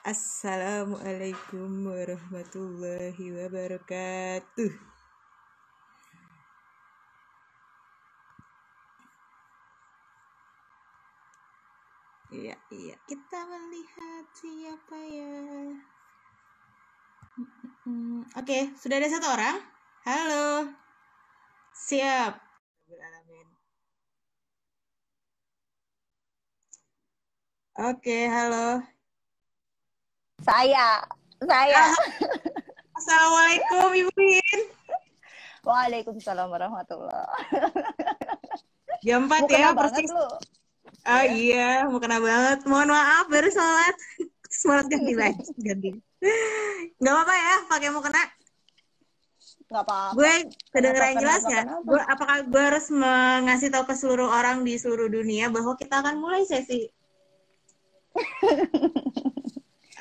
Assalamualaikum warahmatullahi wabarakatuh. Iya, kita melihat siapa ya. Oke, sudah ada satu orang. Halo. Siap. Oke, halo. Saya. Assalamualaikum Ibu Win. Waalaikumsalam warahmatullahi. Jam 4 ya, persis. Oh iya, mau kena banget. Mohon maaf, baru sholat. Semangat ganti. Gak apa-apa ya, pakai mau kena. Gak apa-apa. Gue kedengeran jelas ya. Apakah gue harus mengasih tahu ke seluruh orang di seluruh dunia bahwa kita akan mulai sesi?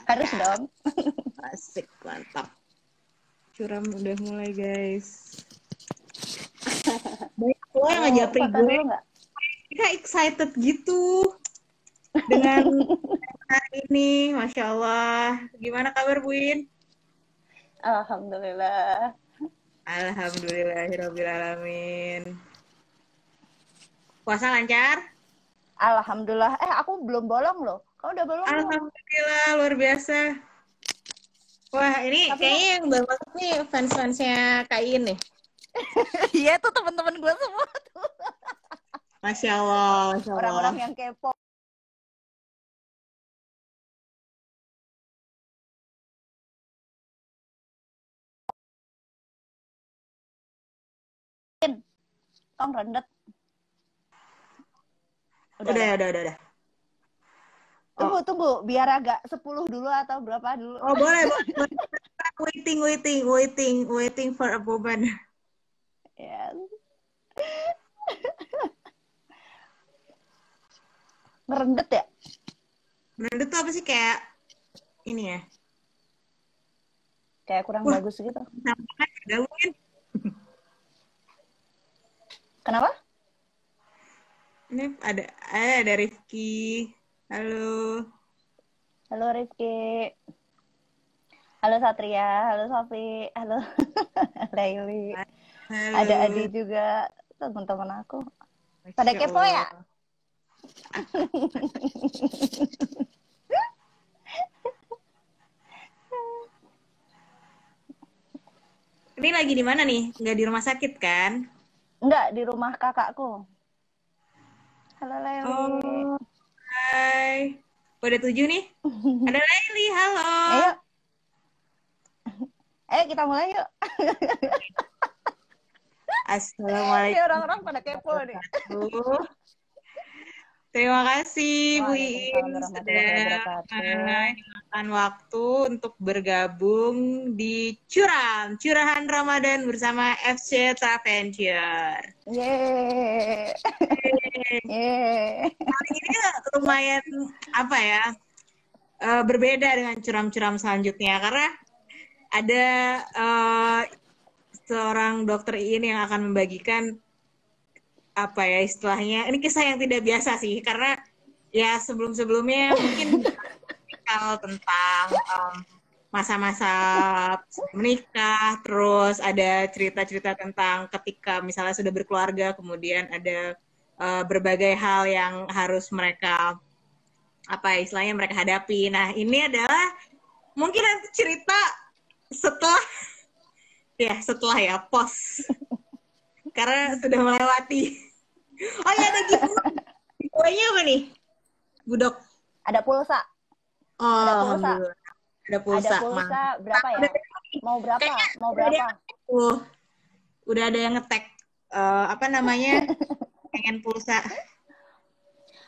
Harus dong. Asik, mantap. Curam udah mulai guys. Banyak lo yang ngajapri gue. Kita excited gitu dengan hari ini, Masya Allah. Gimana kabar Bu Win? Alhamdulillah. Alhamdulillahirrabbilalamin. Puasa lancar? Alhamdulillah. Aku belum bolong loh. Kau udah bolong? Alhamdulillah, luar biasa. Wah, ini kayaknya yang banget nih fans-fansnya Kain nih. Iya, tuh teman-teman gue semua tuh. Masya Allah, Masya Allah. Orang-orang yang kepo. Tong rendet. Udah. Tunggu. Biar agak 10 dulu atau berapa dulu? Oh, boleh. Waiting for a moment. Yes. Ngerendet ya? Ngerendet tuh apa sih, kayak ini ya? Kayak kurang bagus gitu. Kenapa? Ini ada Rifki. Halo. Halo Rifki. Halo Satria. Halo Sofi. Halo Laili. Halo. Ada Adi juga. Teman-teman aku. Pada kepo ya? Ini lagi di mana nih? Nggak di rumah sakit kan? Enggak, di rumah kakakku. Halo Laili. Oh, hai. Udah 7 nih? Ada Laili, halo. Ayo kita mulai yuk. Assalamualaikum. Ini orang-orang pada kepo nih. Terima kasih Bu In sudah menyempatkan waktu untuk bergabung di Curahan Ramadan bersama FC Traventure. Yeay. Kali ini lumayan apa ya, berbeda dengan curam-curam selanjutnya karena ada seorang dokter IIN yang akan membagikan apa ya istilahnya, ini kisah yang tidak biasa sih karena ya sebelumnya mungkin kalau tentang masa-masa menikah, terus ada cerita-cerita tentang ketika misalnya sudah berkeluarga, kemudian ada berbagai hal yang harus mereka apa ya, istilahnya mereka hadapi. Nah ini adalah mungkin nanti cerita setelah ya pos karena sudah melewati. Oh ya, ada giveaway-nya apa nih, Budok? Ada pulsa. Oh, ada pulsa. Berapa ya? Mau berapa? Udah ada yang nge-tag apa namanya? Pengen pulsa.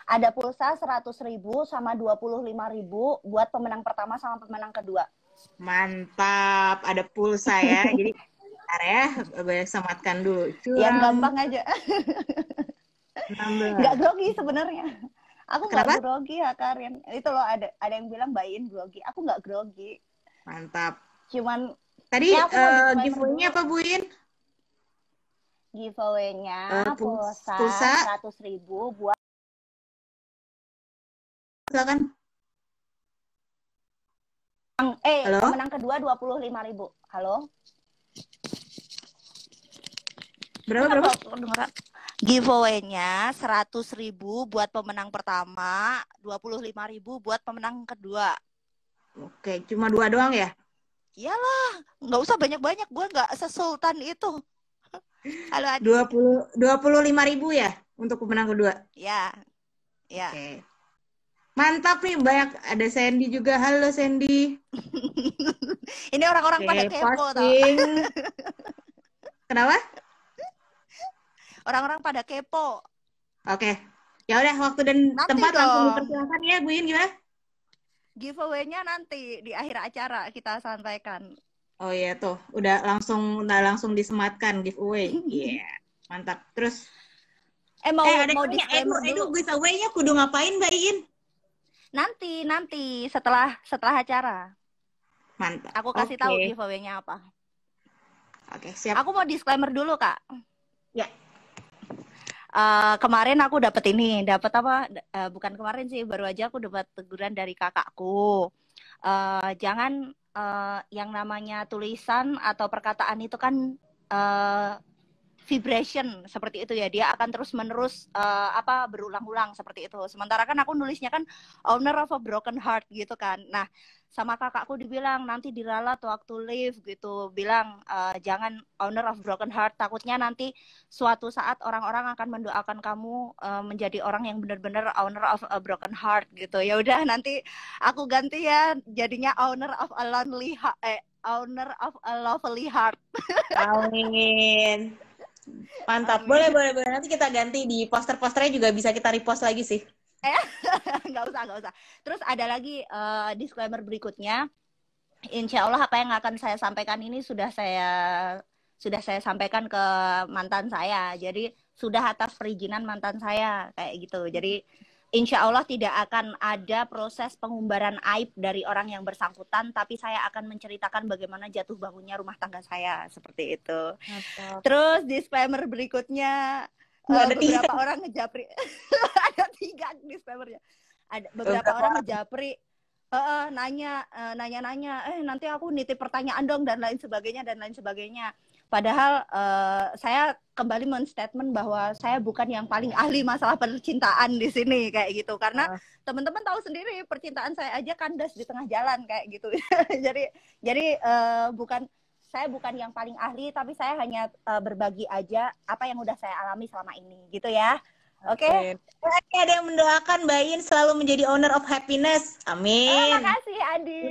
Ada pulsa 100.000 sama 25.000 buat pemenang pertama sama pemenang kedua. Mantap, ada pulsa ya. Jadi bentar ya, banyak sematkan dulu. Yang gampang aja. Nggak grogi sebenarnya. Aku nggak grogi ya Karin. Itu loh ada yang bilang bayin grogi. Aku nggak grogi. Mantap. Cuman tadi giveaway-nya apa Bu In? Giveaway-nya pulsa 100.000 buat Silakan. Halo? Pemenang kedua 25.000. Halo? Berapa? Giveaway-nya 100.000 buat pemenang pertama, 25.000 buat pemenang kedua. Oke, cuma 2 doang ya? Iyalah, nggak usah banyak-banyak, gue nggak sesultan itu. Halo Adi. 25.000 ya untuk pemenang kedua? Ya. Oke. Mantap nih, banyak. Ada Sandy juga. Halo Sandy. Ini orang-orang pada kepo tau. Kenapa? Orang-orang pada kepo. Oke. Ya udah, waktu dan nanti tempat dong. langsung dipersilakan ya, Bu In, gimana? Giveaway-nya nanti di akhir acara kita sampaikan. Oh iya tuh, udah langsung disematkan giveaway. Iya, yeah. Mantap. Terus mau disclaimer dulu. Giveaway-nya kudu ngapain, Mbak In? Nanti setelah acara. Mantap. Aku kasih tahu giveaway-nya apa. Oke, siap. Aku mau disclaimer dulu, Kak. Ya. Kemarin aku dapat apa? Bukan kemarin sih, baru aja aku dapat teguran dari kakakku. Jangan yang namanya tulisan atau perkataan itu kan vibration seperti itu ya, dia akan terus-menerus berulang-ulang seperti itu. Sementara kan aku nulisnya kan owner of a broken heart gitu kan. Nah, sama kakakku dibilang nanti diralat waktu live gitu, bilang jangan owner of broken heart, takutnya nanti suatu saat orang-orang akan mendoakan kamu menjadi orang yang benar-benar owner of a broken heart gitu. Ya udah, nanti aku ganti ya, jadinya owner of a lonely heart, owner of a lovely heart. Amin. Mantap. Amin. Boleh. Nanti kita ganti di poster-posternya juga bisa kita repost lagi sih. Nggak usah. Terus ada lagi disclaimer berikutnya. Insya Allah apa yang akan saya sampaikan ini sudah saya sampaikan ke mantan saya. Jadi sudah atas perizinan mantan saya kayak gitu. Jadi insya Allah tidak akan ada proses pengumbaran aib dari orang yang bersangkutan, tapi saya akan menceritakan bagaimana jatuh bangunnya rumah tangga saya seperti itu. Mantap. Terus disclaimer berikutnya, beberapa orang ngejapri. Ada 3 disclaimernya. Ada beberapa orang ngejapri, nanya, nanti aku nitip pertanyaan dong dan lain sebagainya. Padahal saya kembali men-statement bahwa saya bukan yang paling ahli masalah percintaan di sini kayak gitu, karena teman-teman tahu sendiri percintaan saya aja kandas di tengah jalan kayak gitu. jadi saya bukan yang paling ahli, tapi saya hanya berbagi aja apa yang udah saya alami selama ini gitu ya. Oke. Ada yang mendoakan Mbak In selalu menjadi owner of happiness. Amin. Makasih Adi.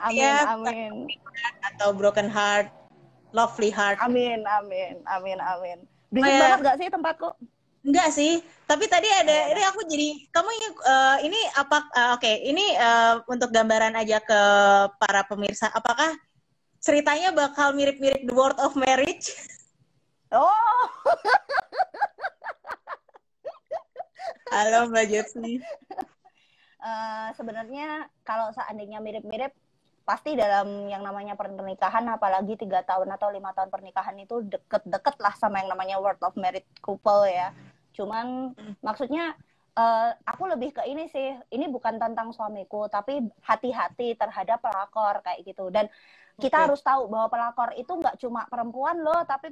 Amin. Atau broken heart, lovely heart. Amin. Berisik banget gak sih tempatku? Enggak sih, tapi tadi ada ini aku jadi kamu ini apa? Ini untuk gambaran aja ke para pemirsa. Apakah ceritanya bakal mirip-mirip The World of Marriage? Oh. Halo Mbak Jetsi. Sebenarnya kalau seandainya mirip-mirip, pasti dalam yang namanya pernikahan, apalagi 3 tahun atau 5 tahun pernikahan itu deket-deket lah sama yang namanya World of Married couple ya. Cuman maksudnya aku lebih ke ini sih, ini bukan tentang suamiku, tapi hati-hati terhadap pelakor kayak gitu. Dan kita harus tahu bahwa pelakor itu nggak cuma perempuan loh, tapi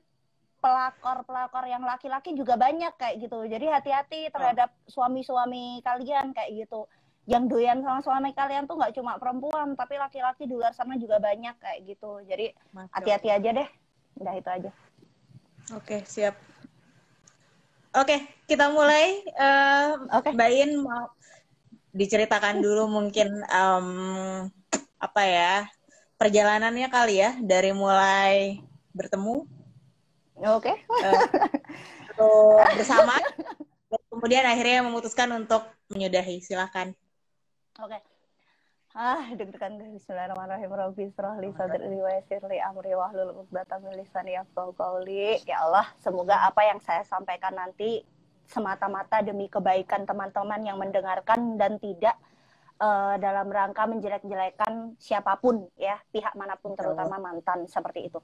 pelakor yang laki-laki juga banyak kayak gitu. Jadi hati-hati terhadap suami-suami kalian kayak gitu. Yang doyan sama suami kalian tuh nggak cuma perempuan, tapi laki-laki di luar sana juga banyak kayak gitu. Jadi hati-hati aja deh. Udah itu aja. Oke, siap. Oke, kita mulai. Mbak In mau diceritakan dulu mungkin perjalanannya kali ya, dari mulai bertemu. Oke. Bersama, kemudian akhirnya memutuskan untuk menyudahi. Silakan. Oke. Deg-degan. Bismillahirrahmanirrahim. Rabbi shrah li sadri wa yassir li amri wahlul 'uqdatam min lisani yafqahu qawli. Ya Allah, semoga apa yang saya sampaikan nanti semata-mata demi kebaikan teman-teman yang mendengarkan dan tidak dalam rangka menjelek-jelekan siapapun ya, pihak manapun, terutama mantan seperti itu.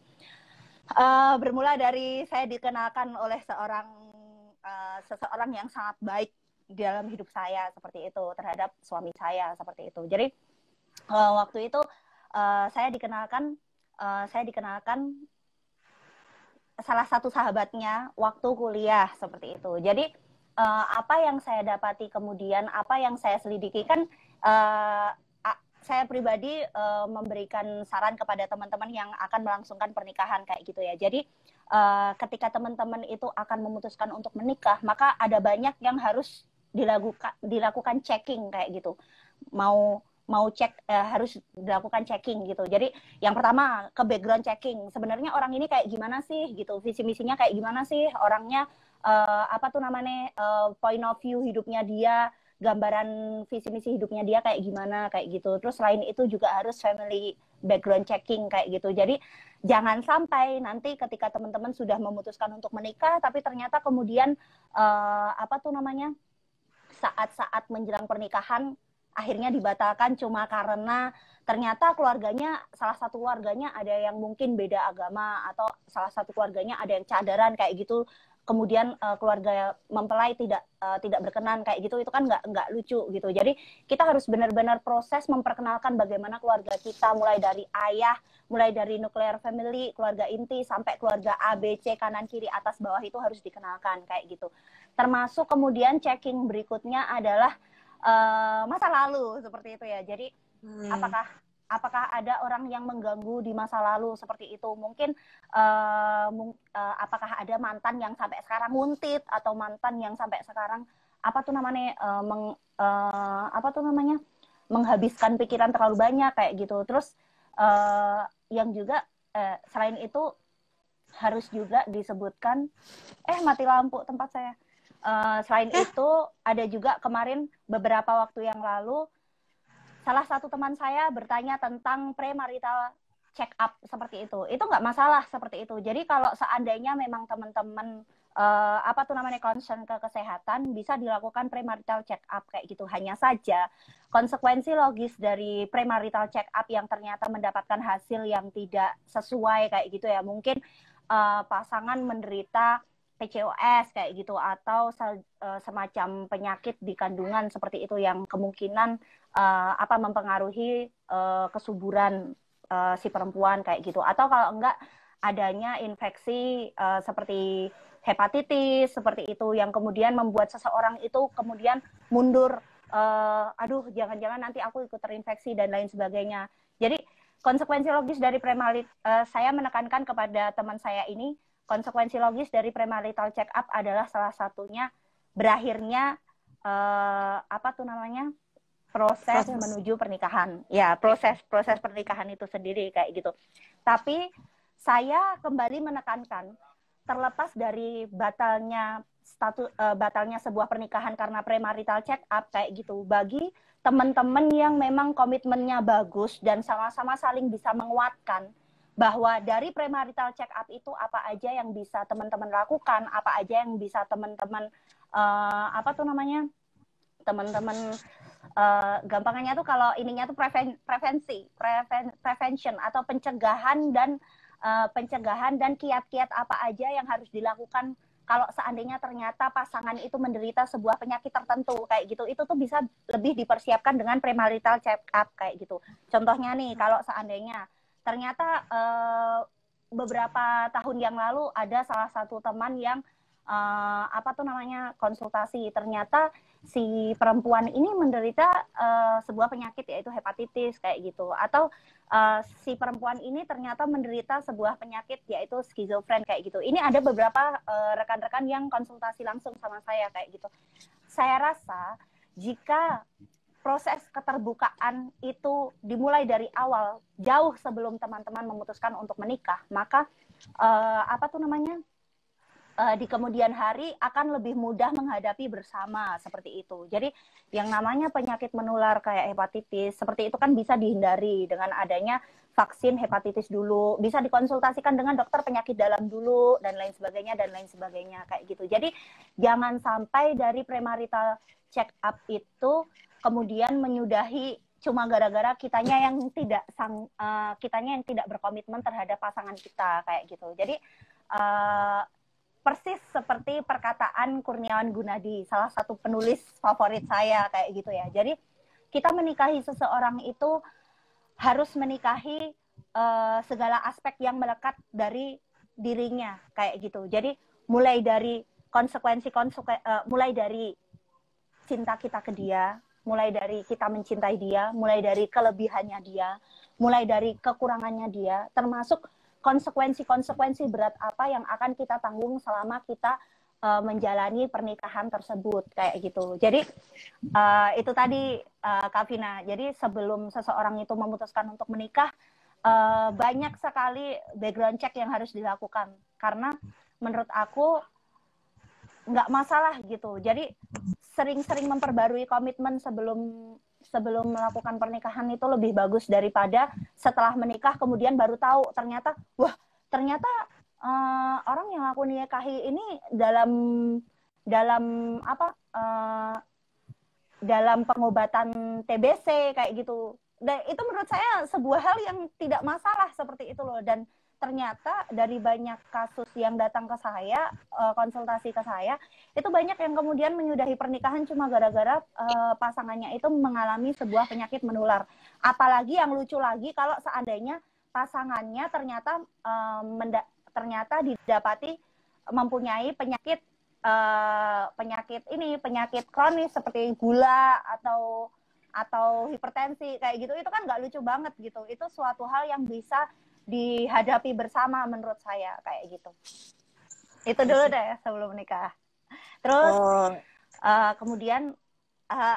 Bermula dari saya dikenalkan oleh seseorang yang sangat baik dalam hidup saya seperti itu, terhadap suami saya seperti itu. Jadi waktu itu saya dikenalkan salah satu sahabatnya waktu kuliah seperti itu. Jadi apa yang saya dapati kemudian, apa yang saya selidiki kan saya pribadi memberikan saran kepada teman-teman yang akan melangsungkan pernikahan kayak gitu ya. Jadi ketika teman-teman itu akan memutuskan untuk menikah, maka ada banyak yang harus dilakukan checking kayak gitu. Mau cek harus dilakukan checking gitu. Jadi yang pertama ke background checking. Sebenarnya orang ini kayak gimana sih gitu, visi misinya kayak gimana sih, orangnya point of view hidupnya dia, gambaran visi misi hidupnya dia kayak gimana kayak gitu. Terus selain itu juga harus family background checking kayak gitu. Jadi jangan sampai nanti ketika teman-teman sudah memutuskan untuk menikah tapi ternyata kemudian saat-saat menjelang pernikahan akhirnya dibatalkan cuma karena ternyata salah satu keluarganya ada yang mungkin beda agama, atau salah satu keluarganya ada yang cadaran kayak gitu, kemudian keluarga mempelai tidak berkenan kayak gitu, itu kan nggak lucu gitu. Jadi kita harus benar-benar proses memperkenalkan bagaimana keluarga kita, mulai dari ayah, mulai dari nuclear family, keluarga inti, sampai keluarga A, B, C, kanan, kiri, atas, bawah, itu harus dikenalkan kayak gitu. Termasuk kemudian checking berikutnya adalah masa lalu seperti itu ya. Jadi apakah ada orang yang mengganggu di masa lalu seperti itu? Mungkin apakah ada mantan yang sampai sekarang nguntit, atau mantan yang sampai sekarang menghabiskan pikiran terlalu banyak kayak gitu. Terus yang juga selain itu harus juga disebutkan mati lampu tempat saya. Selain itu ada juga kemarin beberapa waktu yang lalu salah satu teman saya bertanya tentang premarital check up seperti itu. Itu nggak masalah seperti itu. Jadi kalau seandainya memang teman-teman concern ke kesehatan, bisa dilakukan premarital check up kayak gitu. Hanya saja konsekuensi logis dari premarital check up yang ternyata mendapatkan hasil yang tidak sesuai kayak gitu ya. Mungkin pasangan menderita PCOS kayak gitu, atau semacam penyakit di kandungan seperti itu yang kemungkinan mempengaruhi kesuburan si perempuan kayak gitu. Atau kalau enggak adanya infeksi seperti hepatitis seperti itu yang kemudian membuat seseorang itu kemudian mundur, jangan-jangan nanti aku ikut terinfeksi dan lain sebagainya. Jadi konsekuensi logis dari saya menekankan kepada teman saya ini, konsekuensi logis dari premarital check up adalah salah satunya berakhirnya proses menuju pernikahan. Ya, proses pernikahan itu sendiri kayak gitu. Tapi saya kembali menekankan, terlepas dari batalnya sebuah pernikahan karena premarital check up kayak gitu, bagi teman-teman yang memang komitmennya bagus dan sama-sama saling bisa menguatkan bahwa dari premarital check up itu apa aja yang bisa teman-teman lakukan, apa aja yang bisa teman-teman gampangnya tuh kalau ininya tuh prevention atau pencegahan dan kiat-kiat apa aja yang harus dilakukan kalau seandainya ternyata pasangan itu menderita sebuah penyakit tertentu kayak gitu. Itu tuh bisa lebih dipersiapkan dengan premarital check up kayak gitu. Contohnya nih, kalau seandainya ternyata beberapa tahun yang lalu ada salah satu teman yang konsultasi, ternyata si perempuan ini menderita sebuah penyakit yaitu hepatitis kayak gitu, atau si perempuan ini ternyata menderita sebuah penyakit yaitu skizofren kayak gitu. Ini ada beberapa rekan-rekan yang konsultasi langsung sama saya kayak gitu. Saya rasa jika proses keterbukaan itu dimulai dari awal, jauh sebelum teman-teman memutuskan untuk menikah, maka di kemudian hari akan lebih mudah menghadapi bersama seperti itu. Jadi yang namanya penyakit menular kayak hepatitis seperti itu kan bisa dihindari dengan adanya vaksin hepatitis dulu, bisa dikonsultasikan dengan dokter penyakit dalam dulu dan lain sebagainya kayak gitu. Jadi jangan sampai dari premarital check up itu kemudian menyudahi cuma gara-gara kitanya yang tidak berkomitmen terhadap pasangan kita kayak gitu. Jadi persis seperti perkataan Kurniawan Gunadi, salah satu penulis favorit saya kayak gitu ya. Jadi kita menikahi seseorang itu harus menikahi segala aspek yang melekat dari dirinya kayak gitu. Jadi mulai dari mulai dari cinta kita ke dia, mulai dari kita mencintai dia, mulai dari kelebihannya dia, mulai dari kekurangannya dia, termasuk konsekuensi-konsekuensi berat apa yang akan kita tanggung selama kita menjalani pernikahan tersebut kayak gitu. Jadi itu tadi Kak Vina. Jadi sebelum seseorang itu memutuskan untuk menikah, banyak sekali background check yang harus dilakukan. Karena menurut aku nggak masalah gitu. Jadi sering-sering memperbarui komitmen sebelum melakukan pernikahan itu lebih bagus daripada setelah menikah kemudian baru tahu ternyata orang yang aku nikahi ini dalam dalam pengobatan TBC kayak gitu. Dan itu menurut saya sebuah hal yang tidak masalah seperti itu loh. Dan ternyata dari banyak kasus yang datang ke saya, konsultasi ke saya, itu banyak yang kemudian menyudahi pernikahan cuma gara-gara pasangannya itu mengalami sebuah penyakit menular. Apalagi yang lucu lagi kalau seandainya pasangannya ternyata didapati mempunyai penyakit kronis seperti gula atau hipertensi kayak gitu. Itu kan nggak lucu banget gitu. Itu suatu hal yang bisa dihadapi bersama menurut saya kayak gitu. Itu dulu deh sebelum menikah. Terus kemudian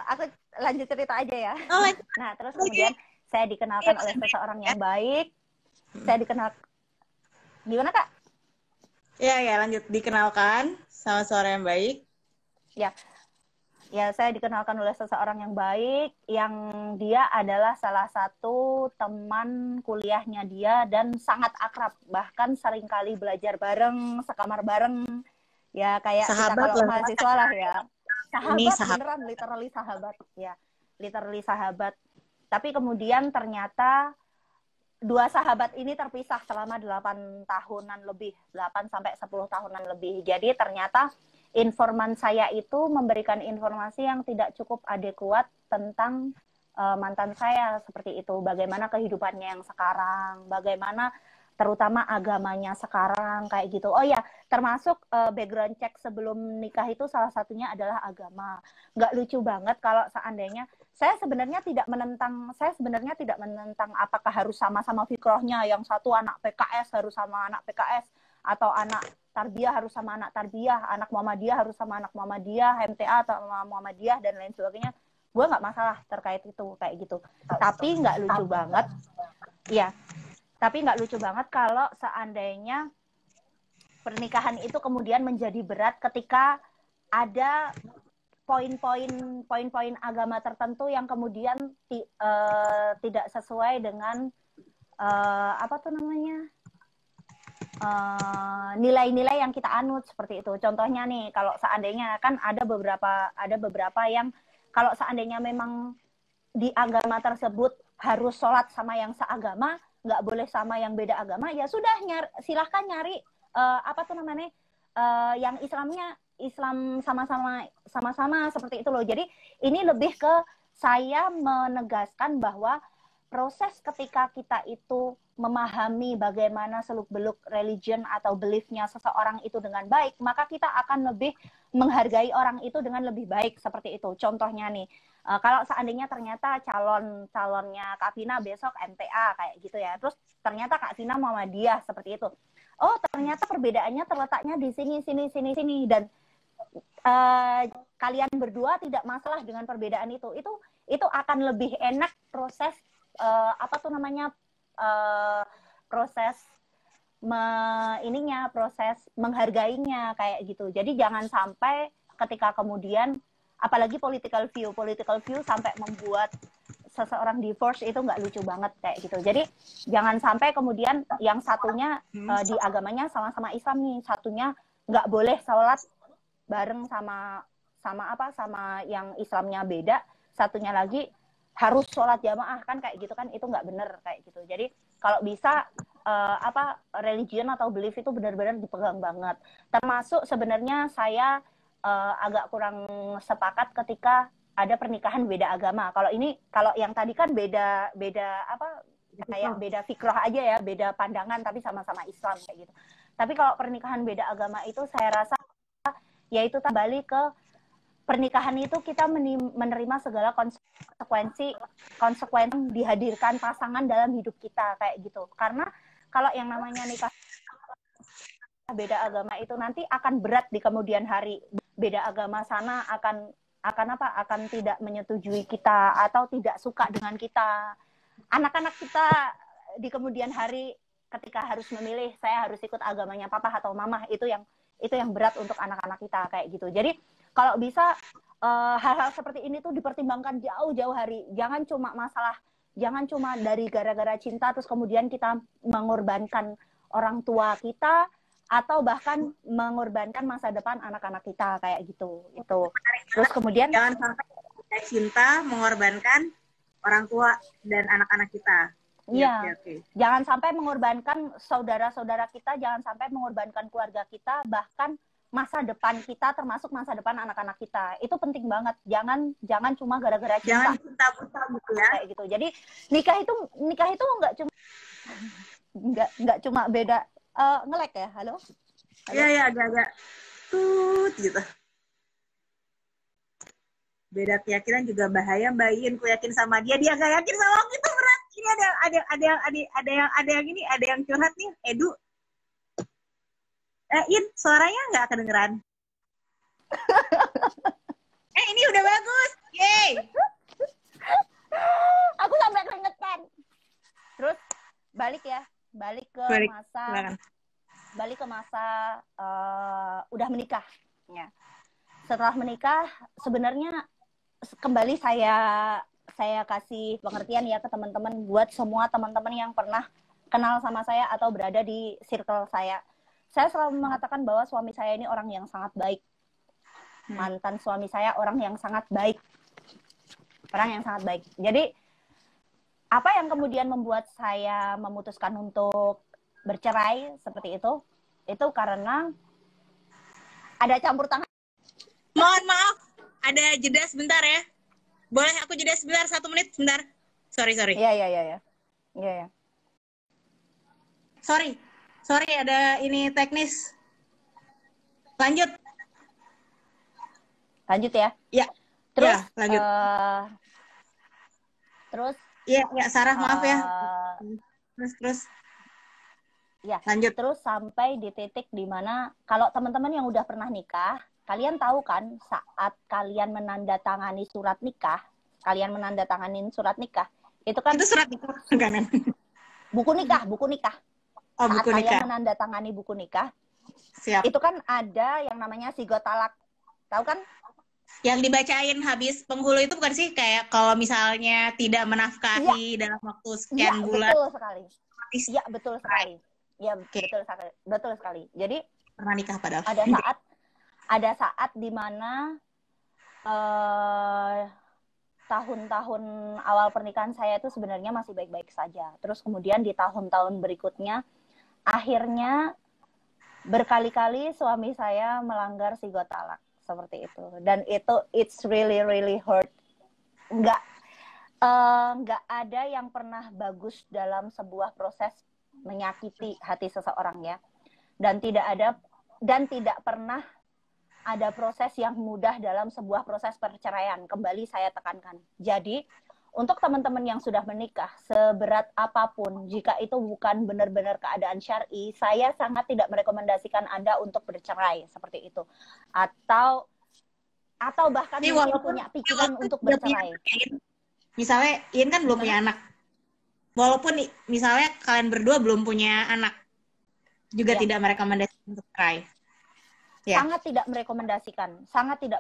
aku lanjut cerita aja ya. Nah terus kemudian saya dikenalkan oleh seseorang yang baik. Saya gimana Kak? Ya lanjut, dikenalkan sama seorang yang baik. Ya, saya dikenalkan oleh seseorang yang baik, yang dia adalah salah satu teman kuliahnya dia dan sangat akrab, bahkan seringkali belajar bareng, sekamar bareng, ya kayak sahabat kita kalau mahasiswa lah ya. Sahabat. Beneran, literally sahabat, ya, literally sahabat. Tapi kemudian ternyata dua sahabat ini terpisah selama 8 tahunan lebih, 8 sampai 10 tahunan lebih. Jadi ternyata informan saya itu memberikan informasi yang tidak cukup adekuat tentang mantan saya seperti itu. Bagaimana kehidupannya yang sekarang, bagaimana terutama agamanya sekarang kayak gitu. Oh ya, termasuk background check sebelum nikah itu salah satunya adalah agama. Nggak lucu banget kalau seandainya saya sebenarnya tidak menentang apakah harus sama-sama fikrohnya, yang satu anak PKS harus sama anak PKS, atau anak tarbiyah harus sama anak tarbiyah, anak Muhammadiyah harus sama anak Muhammadiyah, MTA atau Muhammadiyah dan lain sebagainya. Gue nggak masalah terkait itu kayak gitu. Tapi nggak lucu banget, ya. Tapi nggak lucu banget kalau seandainya pernikahan itu kemudian menjadi berat ketika ada poin-poin agama tertentu yang kemudian tidak sesuai dengan nilai-nilai yang kita anut seperti itu. Contohnya nih, kalau seandainya kan ada beberapa yang kalau seandainya memang di agama tersebut harus sholat sama yang seagama, nggak boleh sama yang beda agama, ya sudah silahkan nyari yang Islam sama-sama seperti itu loh. Jadi ini lebih ke saya menegaskan bahwa proses ketika kita itu memahami bagaimana seluk-beluk religion atau beliefnya seseorang itu dengan baik, maka kita akan lebih menghargai orang itu dengan lebih baik seperti itu. Contohnya nih, kalau seandainya ternyata calonnya Kak Vina besok MTA kayak gitu ya, terus ternyata Kak Vina Muhammadiyah seperti itu. Oh, ternyata perbedaannya terletaknya di sini dan kalian berdua tidak masalah dengan perbedaan itu akan lebih enak proses proses proses menghargainya kayak gitu. Jadi jangan sampai ketika kemudian apalagi political view sampai membuat seseorang divorce, itu nggak lucu banget kayak gitu. Jadi jangan sampai kemudian yang satunya di agamanya sama-sama Islam nih, satunya nggak boleh sholat bareng sama yang Islamnya beda, satunya lagi harus sholat jamaah kan kayak gitu kan, itu nggak bener kayak gitu. Jadi kalau bisa religion atau belief itu benar-benar dipegang banget. Termasuk sebenarnya saya agak kurang sepakat ketika ada pernikahan beda agama. Kalau yang tadi kan beda kayak beda fikroh aja ya, beda pandangan tapi sama-sama Islam kayak gitu. Tapi kalau pernikahan beda agama itu saya rasa yaitu kembali ke pernikahan itu kita menerima segala konsekuensi dihadirkan pasangan dalam hidup kita kayak gitu. Karena kalau yang namanya nikah beda agama itu nanti akan berat di kemudian hari. Beda agama sana akan tidak menyetujui kita atau tidak suka dengan kita. Anak-anak kita di kemudian hari ketika harus memilih, saya harus ikut agamanya papa atau mama, itu yang berat untuk anak-anak kita kayak gitu. Jadi kalau bisa hal-hal seperti ini tuh dipertimbangkan jauh-jauh hari. Jangan cuma dari gara-gara cinta terus kemudian kita mengorbankan orang tua kita atau bahkan mengorbankan masa depan anak-anak kita kayak gitu. Itu. Terus kemudian jangan sampai cinta mengorbankan orang tua dan anak-anak kita. Iya. Okay. Jangan sampai mengorbankan saudara-saudara kita, jangan sampai mengorbankan keluarga kita, bahkan masa depan kita termasuk masa depan anak-anak kita. Itu penting banget. Jangan cuma gara-gara cinta. Jangan cinta buta gitu ya. Kayak gitu. Jadi nikah itu nggak cuma beda ngelek ya. Halo? Iya agak-agak tut gitu. Beda keyakinan juga bahaya, Mbak Iin. Ku yakin sama dia nggak yakin sama aku, itu berat. Ini ada yang curhat nih, Edu. In, suaranya nggak kedengeran. Ini udah bagus. Yeay. Aku sampai keringetan. Terus balik ke masa udah menikah. Ya. Setelah menikah, sebenarnya kembali saya kasih pengertian ya ke teman-teman, buat semua teman-teman yang pernah kenal sama saya atau berada di circle saya. Saya selalu mengatakan bahwa suami saya ini orang yang sangat baik. Mantan suami saya orang yang sangat baik. Jadi, apa yang kemudian membuat saya memutuskan untuk bercerai seperti itu karena ada campur tangan. Mohon maaf, ada jeda sebentar ya. Boleh aku jeda sebentar, 1 menit sebentar? Sorry. Iya. Sorry, ada ini teknis. Lanjut ya? Iya. Terus, ya, lanjut. Terus. Iya, Sarah, maaf ya. Terus. Ya, lanjut. Terus sampai di titik dimana, kalau teman-teman yang udah pernah nikah, kalian tahu kan, saat kalian menandatangani surat nikah, itu kan... Itu surat nikah, kan? Buku nikah. Oh, saat buku kalian nikah. menandatangani buku nikah, siap. Itu kan ada yang namanya sigotalak. Tahu kan? Yang dibacain habis penghulu itu bukan sih? Kayak kalau misalnya tidak menafkahi dalam waktu sekian bulan. Betul sekali. Iya, betul sekali. Iya, okay. betul sekali. Jadi, pernah nikah padahal. Ada saat di mana tahun-tahun awal pernikahan saya itu sebenarnya masih baik-baik saja. Terus kemudian di tahun-tahun berikutnya, akhirnya berkali-kali suami saya melanggar sigotalak seperti itu. Dan it's really hurt. Nggak ada yang pernah bagus dalam sebuah proses menyakiti hati seseorang ya. Dan tidak pernah ada proses yang mudah dalam sebuah proses perceraian. Kembali saya tekankan. Jadi, untuk teman-teman yang sudah menikah, seberat apapun, jika itu bukan benar-benar keadaan syar'i, saya sangat tidak merekomendasikan Anda untuk bercerai seperti itu. Atau bahkan mungkin punya pikiran untuk bercerai. Misalnya, Iin kan belum punya anak. Walaupun misalnya kalian berdua belum punya anak, juga tidak merekomendasikan untuk cerai. Sangat tidak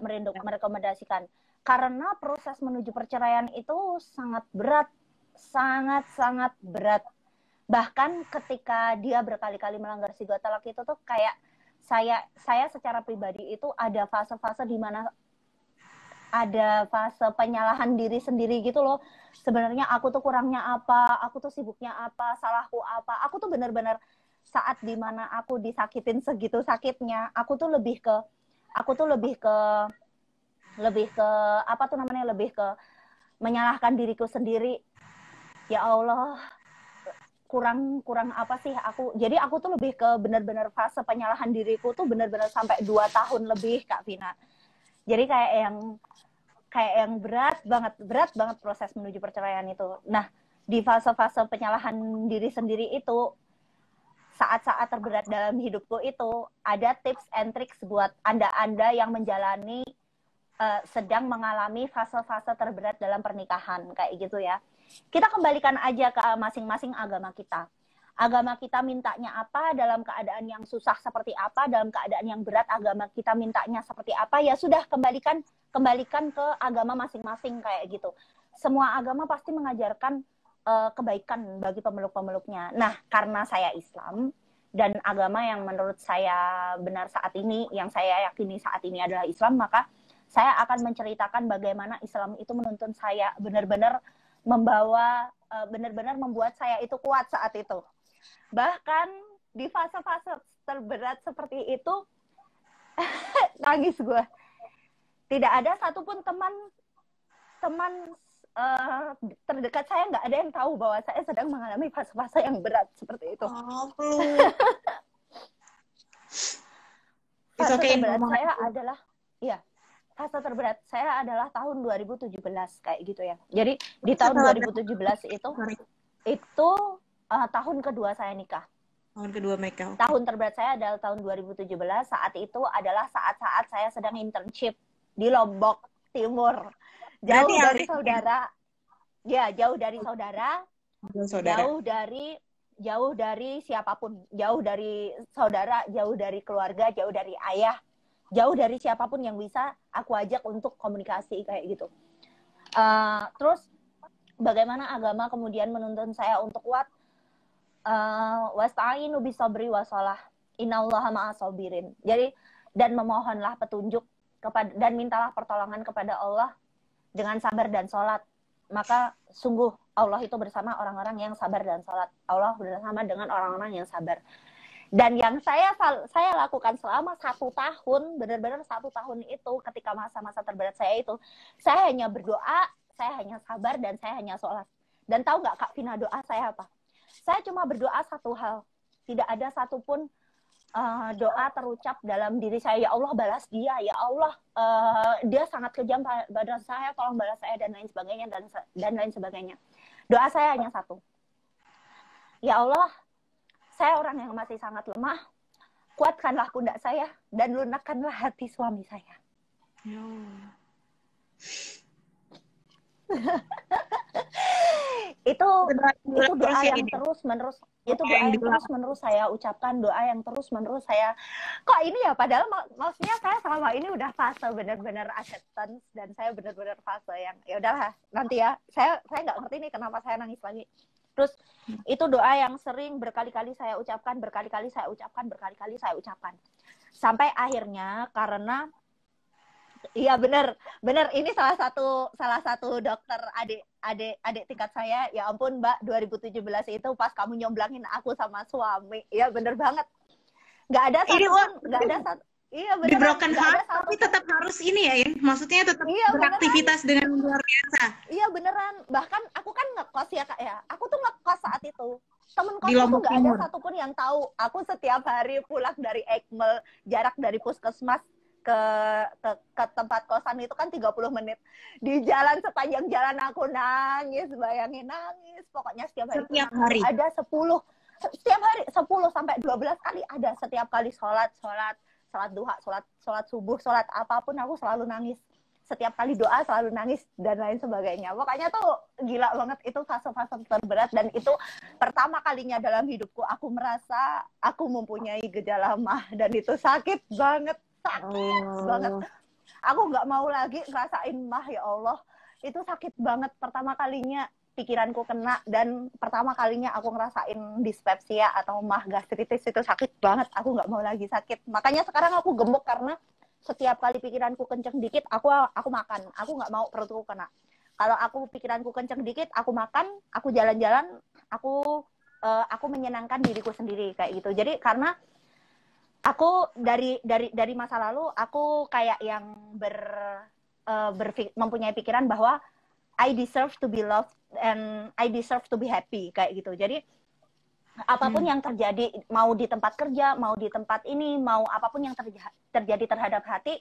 merekomendasikan. Karena proses menuju perceraian itu sangat berat. Sangat berat. Bahkan ketika dia berkali-kali melanggar sigotalak itu tuh kayak saya secara pribadi itu ada fase-fase di mana ada fase penyalahan diri sendiri gitu loh. Sebenarnya aku tuh kurangnya apa, aku tuh sibuknya apa, salahku apa. Aku tuh benar-benar saat dimana aku disakitin segitu sakitnya, aku tuh lebih ke apa tuh namanya, lebih ke menyalahkan diriku sendiri. Ya Allah, kurang apa sih aku. Jadi aku tuh lebih ke benar-benar fase penyalahan diriku tuh benar-benar sampai 2 tahun lebih, Kak Vina. Jadi kayak yang berat banget proses menuju perceraian itu. Nah, di fase-fase penyalahan diri sendiri itu, saat-saat terberat dalam hidupku itu, ada tips and tricks buat Anda yang menjalani sedang mengalami fase-fase terberat dalam pernikahan kayak gitu ya. Kita kembalikan aja ke masing-masing agama kita. Agama kita mintanya apa, dalam keadaan yang susah seperti apa, dalam keadaan yang berat agama kita mintanya seperti apa, ya sudah kembalikan ke agama masing-masing kayak gitu. Semua agama pasti mengajarkan kebaikan bagi pemeluk-pemeluknya. Nah, karena saya Islam dan agama yang menurut saya benar saat ini, yang saya yakini saat ini adalah Islam, maka saya akan menceritakan bagaimana Islam itu menuntun saya benar-benar membuat saya itu kuat saat itu. Bahkan di fase-fase terberat seperti itu, nangis gue. Tidak ada satupun teman terdekat saya, nggak ada yang tahu bahwa saya sedang mengalami fase-fase yang berat seperti itu. Fase terberat saya adalah, fase terberat saya adalah tahun 2017 kayak gitu ya. Jadi di tahun 2017 itu tahun kedua saya nikah. Tahun kedua mereka. Tahun terberat saya adalah tahun 2017. Saat itu adalah saat-saat saya sedang internship di Lombok Timur. Jauh dari saudara. Ya, jauh dari saudara. Jauh dari siapapun. Jauh dari saudara, jauh dari keluarga, jauh dari ayah. Jauh dari siapapun yang bisa aku ajak untuk komunikasi kayak gitu. Terus bagaimana agama kemudian menuntun saya untuk kuat. Wasta'inu bisabri wasalah, innallaha ma'asabirin. Jadi, dan memohonlah petunjuk dan mintalah pertolongan kepada Allah dengan sabar dan sholat. Maka sungguh Allah itu bersama orang-orang yang sabar dan sholat. Allah bersama dengan orang-orang yang sabar. Dan yang saya lakukan selama 1 tahun, benar-benar 1 tahun itu, ketika masa-masa terberat saya itu, saya hanya berdoa, saya hanya sabar, dan saya hanya sholat. Dan tahu nggak Kak Vina doa saya apa? Saya cuma berdoa satu hal. Tidak ada satupun doa terucap dalam diri saya. Ya Allah, balas dia. Ya Allah, dia sangat kejam pada saya. Tolong balas saya, dan lain sebagainya. Dan lain sebagainya. Doa saya hanya satu. Ya Allah, saya orang yang masih sangat lemah. Kuatkanlah pundak saya. Dan lunakkanlah hati suami saya. Itu doa yang terus-menerus, saya ucapkan, doa yang terus-menerus saya, kok ini ya, padahal maksudnya saya selama ini udah fase benar-benar acceptance, dan saya benar-benar fase yang ya udahlah, nanti ya, saya nggak ngerti nih kenapa saya nangis lagi. Terus itu doa yang sering berkali-kali saya ucapkan, sampai akhirnya, karena iya benar ini salah satu dokter adik tingkat saya, ya ampun Mbak, 2017 itu pas kamu nyomblangin aku sama suami, ya bener banget, nggak ada satu, iya bener, di broken heart tapi tetap harus ini ya, maksudnya tetap beraktivitas dengan luar biasa. Iya beneran, bahkan aku kan ngekos ya Kak ya, aku tuh ngekos saat itu, temen kosku tuh nggak ada satupun yang tahu aku setiap hari pulang dari Ekmel, jarak dari puskesmas ke tempat kosan itu kan 30 menit. Di jalan, sepanjang jalan aku nangis, bayangin nangis. Pokoknya setiap hari ada 10. Setiap hari 10 sampai 12 kali ada, setiap kali sholat duha, sholat subuh, sholat apapun aku selalu nangis. Setiap kali doa selalu nangis dan lain sebagainya. Pokoknya tuh gila banget, itu fase-fase terberat, dan itu pertama kalinya dalam hidupku aku merasa aku mempunyai gejala MAH, dan itu sakit banget. Banget. Aku nggak mau lagi ngerasain MAH, ya Allah. Itu sakit banget, pertama kalinya pikiranku kena, dan pertama kalinya aku ngerasain dispepsia atau MAH gastritis, itu sakit banget. Aku nggak mau lagi sakit. Makanya sekarang aku gemuk karena setiap kali pikiranku kenceng dikit, aku makan. Aku nggak mau perutku kena. Kalau aku pikiranku kenceng dikit, aku makan, aku jalan-jalan, aku menyenangkan diriku sendiri kayak gitu. Jadi karena aku dari masa lalu aku kayak yang mempunyai pikiran bahwa I deserve to be loved and I deserve to be happy kayak gitu. Jadi apapun yang terjadi, mau di tempat kerja, mau di tempat ini, mau apapun yang terjadi terhadap hati,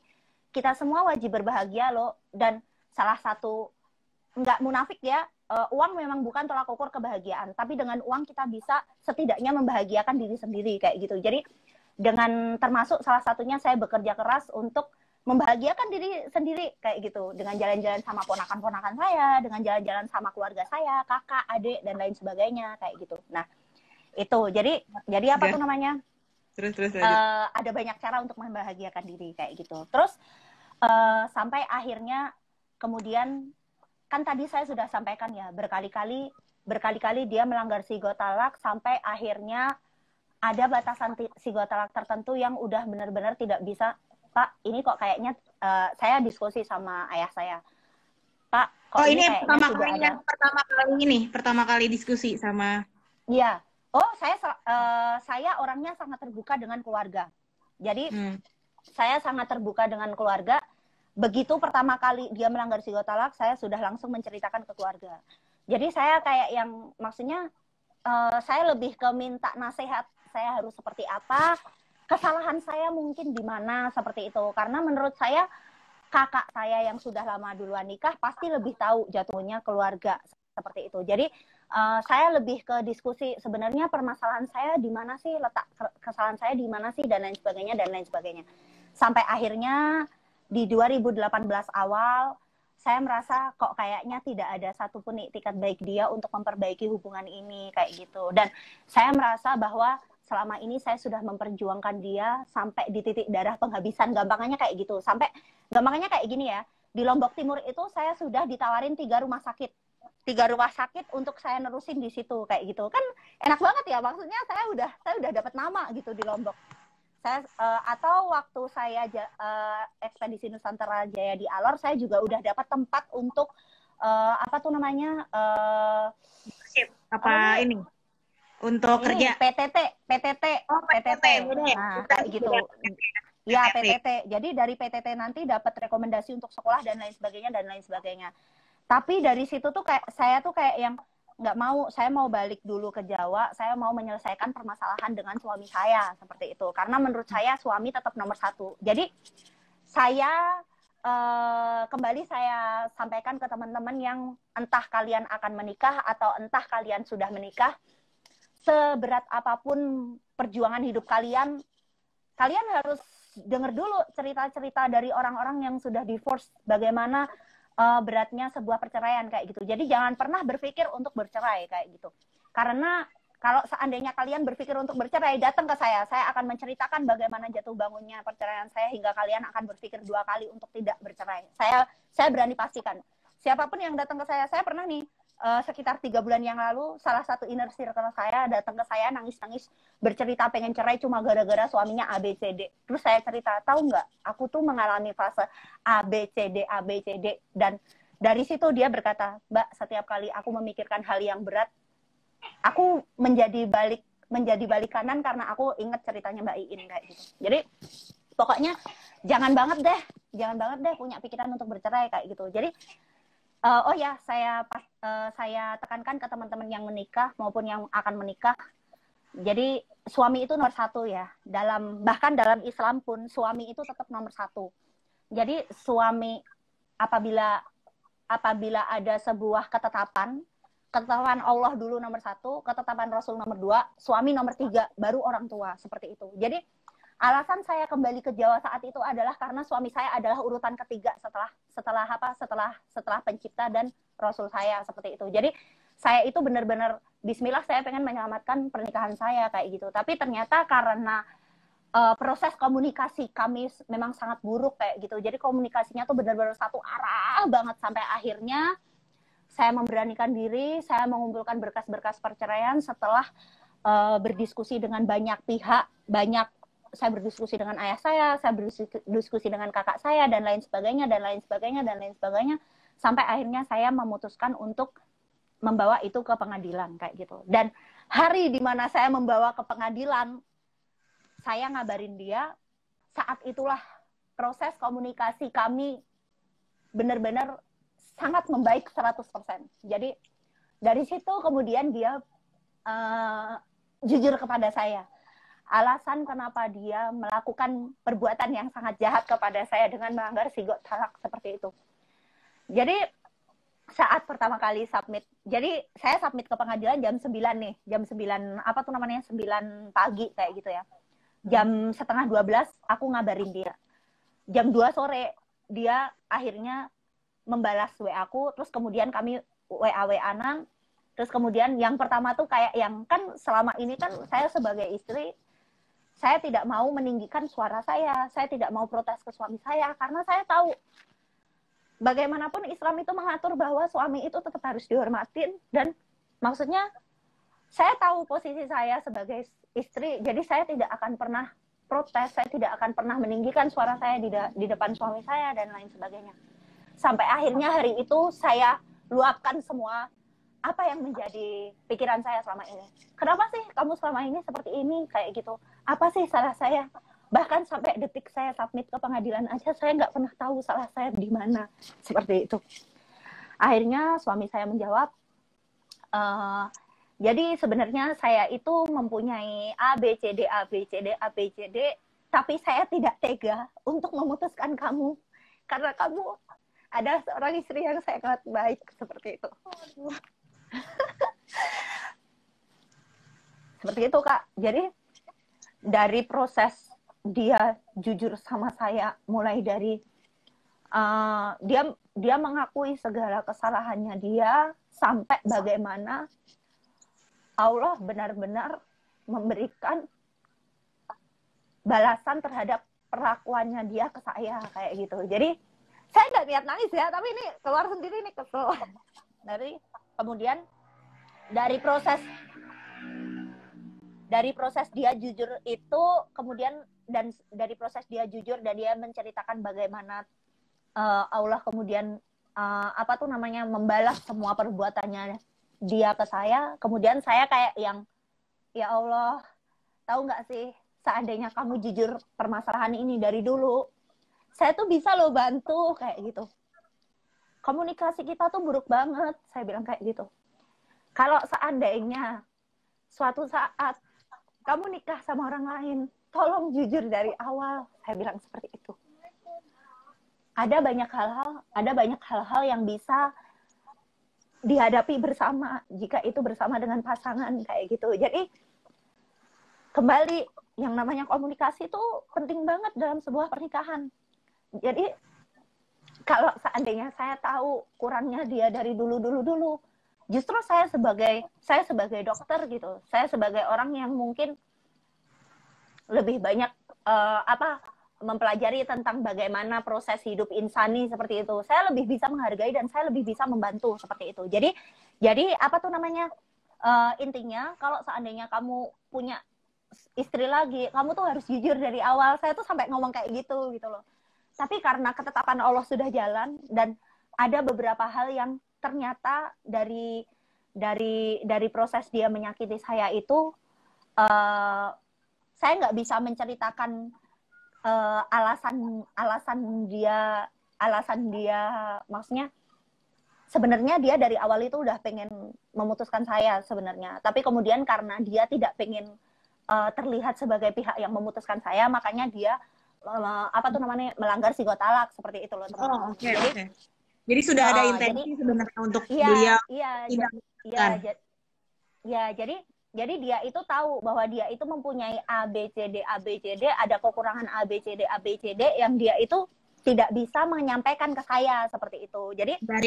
kita semua wajib berbahagia loh. Dan salah satu, nggak munafik ya, uang memang bukan tolak ukur kebahagiaan, tapi dengan uang kita bisa setidaknya membahagiakan diri sendiri kayak gitu. Jadi dengan termasuk salah satunya saya bekerja keras untuk membahagiakan diri sendiri kayak gitu, dengan jalan-jalan sama ponakan-ponakan saya, dengan jalan-jalan sama keluarga saya, kakak, adik, dan lain sebagainya kayak gitu. Nah, itu jadi apa tuh namanya, terus ada banyak cara untuk membahagiakan diri kayak gitu. Terus sampai akhirnya kemudian kan tadi saya sudah sampaikan ya, berkali-kali dia melanggar psikotalak sampai akhirnya ada batasan psikotalak tertentu yang udah benar-benar tidak bisa. Pak, ini kok kayaknya saya diskusi sama ayah saya, Pak, kok ini kayaknya pertama kali diskusi sama. Iya. Oh, saya orangnya sangat terbuka dengan keluarga. Jadi saya sangat terbuka dengan keluarga. Begitu pertama kali dia melanggar psikotalak, saya sudah langsung menceritakan ke keluarga. Jadi saya kayak yang maksudnya saya lebih ke minta nasihat, saya harus seperti apa, kesalahan saya mungkin di mana seperti itu. Karena menurut saya kakak saya yang sudah lama duluan nikah pasti lebih tahu jatuhnya keluarga seperti itu. Jadi saya lebih ke diskusi sebenarnya permasalahan saya di mana sih, letak kesalahan saya di mana sih, dan lain sebagainya. Sampai akhirnya di 2018 awal saya merasa kok kayaknya tidak ada satupun itikat baik dia untuk memperbaiki hubungan ini kayak gitu. Dan saya merasa bahwa selama ini saya sudah memperjuangkan dia sampai di titik darah penghabisan, gampangannya kayak gitu. Sampai gampangannya kayak gini ya, di Lombok Timur itu saya sudah ditawarin 3 rumah sakit untuk saya nerusin di situ kayak gitu. Kan enak banget ya, maksudnya saya udah dapat nama gitu di Lombok. Saya atau waktu saya ekspedisi Nusantara Jaya di Alor, saya juga udah dapat tempat untuk apa tuh namanya ini untuk kerja PTT. Oh, PTT. Nah, kayak gitu. Ya, PTT. Jadi dari PTT nanti dapat rekomendasi untuk sekolah dan lain sebagainya. Tapi dari situ tuh kayak saya tuh kayak yang nggak mau, saya mau balik dulu ke Jawa, saya mau menyelesaikan permasalahan dengan suami saya seperti itu. Karena menurut saya suami tetap nomor 1. Jadi saya kembali saya sampaikan ke teman-teman yang entah kalian akan menikah atau entah kalian sudah menikah, seberat apapun perjuangan hidup kalian harus dengar dulu cerita-cerita dari orang-orang yang sudah divorce, bagaimana beratnya sebuah perceraian kayak gitu. Jadi jangan pernah berpikir untuk bercerai kayak gitu. Karena kalau seandainya kalian berpikir untuk bercerai, datang ke saya akan menceritakan bagaimana jatuh bangunnya perceraian saya hingga kalian akan berpikir 2 kali untuk tidak bercerai. Saya berani pastikan. Siapapun yang datang ke saya pernah nih sekitar 3 bulan yang lalu, salah satu inner circle saya datang ke saya nangis-nangis bercerita pengen cerai cuma gara-gara suaminya ABCD. Terus saya cerita, tahu nggak, aku tuh mengalami fase ABCD, dan dari situ dia berkata, Mbak, setiap kali aku memikirkan hal yang berat, aku menjadi balik kanan karena aku ingat ceritanya Mbak Iin kayak gitu. Jadi pokoknya jangan banget deh punya pikiran untuk bercerai kayak gitu. Jadi oh ya, saya tekankan ke teman-teman yang menikah maupun yang akan menikah. Jadi suami itu nomor 1 ya. Bahkan dalam Islam pun suami itu tetap nomor 1. Jadi suami apabila ada sebuah ketetapan Allah dulu nomor 1, ketetapan Rasul nomor 2, suami nomor 3, baru orang tua, seperti itu. Jadi alasan saya kembali ke Jawa saat itu adalah karena suami saya adalah urutan ketiga setelah pencipta dan Rasul saya, seperti itu. Jadi saya itu benar-benar bismillah, saya pengen menyelamatkan pernikahan saya kayak gitu. Tapi ternyata karena proses komunikasi kami memang sangat buruk kayak gitu. Jadi komunikasinya tuh benar-benar satu arah banget, sampai akhirnya saya memberanikan diri, saya mengumpulkan berkas-berkas perceraian setelah berdiskusi dengan banyak pihak, banyak saya berdiskusi dengan ayah saya berdiskusi dengan kakak saya dan lain sebagainya sampai akhirnya saya memutuskan untuk membawa itu ke pengadilan kayak gitu. Dan hari dimana saya membawa ke pengadilan, saya ngabarin dia, saat itulah proses komunikasi kami benar-benar sangat membaik 100%. Jadi dari situ kemudian dia jujur kepada saya. Alasan kenapa dia melakukan perbuatan yang sangat jahat kepada saya dengan melanggar sigot talak seperti itu. Jadi saat pertama kali submit, jadi saya submit ke pengadilan jam 9 nih, jam 9 apa tuh namanya 9 pagi kayak gitu ya. Jam setengah 12 aku ngabarin dia. Jam 2 sore dia akhirnya membalas WA aku, terus kemudian kami WA-WA-an. Terus kemudian yang pertama tuh kayak yang kan selama ini kan saya sebagai istri, saya tidak mau meninggikan suara saya tidak mau protes ke suami saya karena saya tahu bagaimanapun Islam itu mengatur bahwa suami itu tetap harus dihormatin, dan maksudnya saya tahu posisi saya sebagai istri, jadi saya tidak akan pernah protes, saya tidak akan pernah meninggikan suara saya di depan suami saya dan lain sebagainya. Sampai akhirnya hari itu saya luapkan semua apa yang menjadi pikiran saya selama ini. Kenapa sih kamu selama ini seperti ini kayak gitu? Apa sih salah saya? Bahkan sampai detik saya submit ke pengadilan aja, saya nggak pernah tahu salah saya di mana. Seperti itu. Akhirnya suami saya menjawab, jadi sebenarnya saya itu mempunyai A, B, C, D, tapi saya tidak tega untuk memutuskan kamu. Karena kamu adalah seorang istri yang sangat baik. Seperti itu. Seperti itu, Kak. Jadi dari proses dia jujur sama saya, mulai dari dia mengakui segala kesalahannya dia, sampai bagaimana Allah benar-benar memberikan balasan terhadap perlakuannya dia ke saya kayak gitu. Jadi saya nggak niat nangis ya, tapi ini keluar sendiri nih, kesel. Kemudian dari proses dia jujur itu, kemudian dan dari proses dia jujur dan dia menceritakan bagaimana Allah kemudian membalas semua perbuatannya dia ke saya. Kemudian saya kayak yang, ya Allah, tahu nggak sih, seandainya kamu jujur permasalahan ini dari dulu, saya tuh bisa loh bantu kayak gitu. Komunikasi kita tuh buruk banget, saya bilang kayak gitu. Kalau seandainya suatu saat kamu nikah sama orang lain, tolong jujur dari awal, saya bilang seperti itu. Ada banyak hal-hal yang bisa dihadapi bersama jika itu bersama dengan pasangan kayak gitu. Jadi kembali, yang namanya komunikasi itu penting banget dalam sebuah pernikahan. Jadi kalau seandainya saya tahu kurangnya dia dari dulu, justru saya sebagai dokter gitu, saya sebagai orang yang mungkin lebih banyak mempelajari tentang bagaimana proses hidup insani seperti itu, saya lebih bisa menghargai dan saya lebih bisa membantu seperti itu. Jadi intinya kalau seandainya kamu punya istri lagi, kamu tuh harus jujur dari awal. Saya tuh sampai ngomong kayak gitu loh. Tapi karena ketetapan Allah sudah jalan, dan ada beberapa hal yang ternyata dari proses dia menyakiti saya itu, saya nggak bisa menceritakan alasan dia, maksudnya sebenarnya dia dari awal itu udah pengen memutuskan saya sebenarnya, tapi kemudian karena dia tidak pengen terlihat sebagai pihak yang memutuskan saya, makanya dia melanggar sigot talak seperti itu loh, teman-teman. Okay. Jadi sudah ada intensi sebenarnya untuk beliau. Jadi dia itu tahu bahwa dia itu mempunyai ABCD, ada kekurangan ABCD yang dia itu tidak bisa menyampaikan ke saya seperti itu. Jadi dari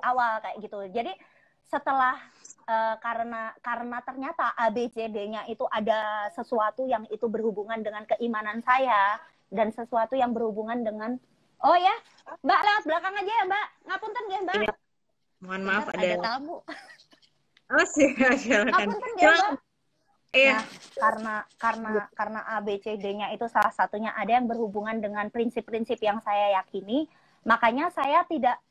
awal kayak gitu. Jadi setelah karena ternyata ABCD-nya itu ada sesuatu yang itu berhubungan dengan keimanan saya dan sesuatu yang berhubungan dengan, oh ya, Mbak lewat belakang aja ya Mbak, ngapunten ya Mbak. Ya, mohon maaf ada tamu. Oh silakan. Ngapunten ya Mbak. Iya. Nah, karena A B C D-nya itu salah satunya ada yang berhubungan dengan prinsip-prinsip yang saya yakini, makanya saya tidak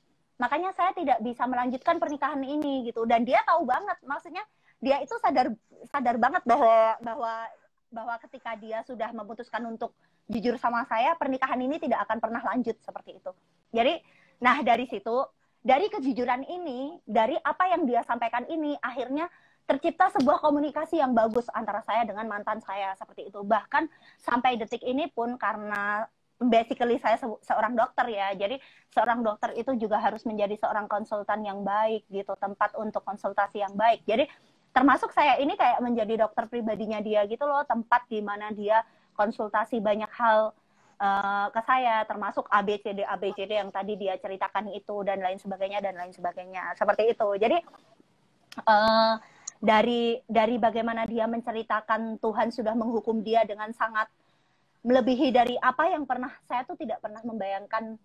bisa melanjutkan pernikahan ini gitu. Dan dia tahu banget, maksudnya dia itu sadar banget bahwa ketika dia sudah memutuskan untuk jujur sama saya, pernikahan ini tidak akan pernah lanjut seperti itu. Jadi, nah dari situ, dari kejujuran ini, dari apa yang dia sampaikan ini, akhirnya tercipta sebuah komunikasi yang bagus antara saya dengan mantan saya seperti itu. Bahkan sampai detik ini pun, karena basically saya seorang dokter ya, jadi seorang dokter itu juga harus menjadi seorang konsultan yang baik gitu, tempat untuk konsultasi yang baik. Jadi termasuk saya ini kayak menjadi dokter pribadinya dia gitu loh, tempat di mana dia konsultasi banyak hal ke saya, termasuk ABCD yang tadi dia ceritakan itu, dan lain sebagainya seperti itu. Jadi dari bagaimana dia menceritakan Tuhan sudah menghukum dia dengan sangat melebihi dari apa yang pernah saya tuh tidak pernah membayangkan.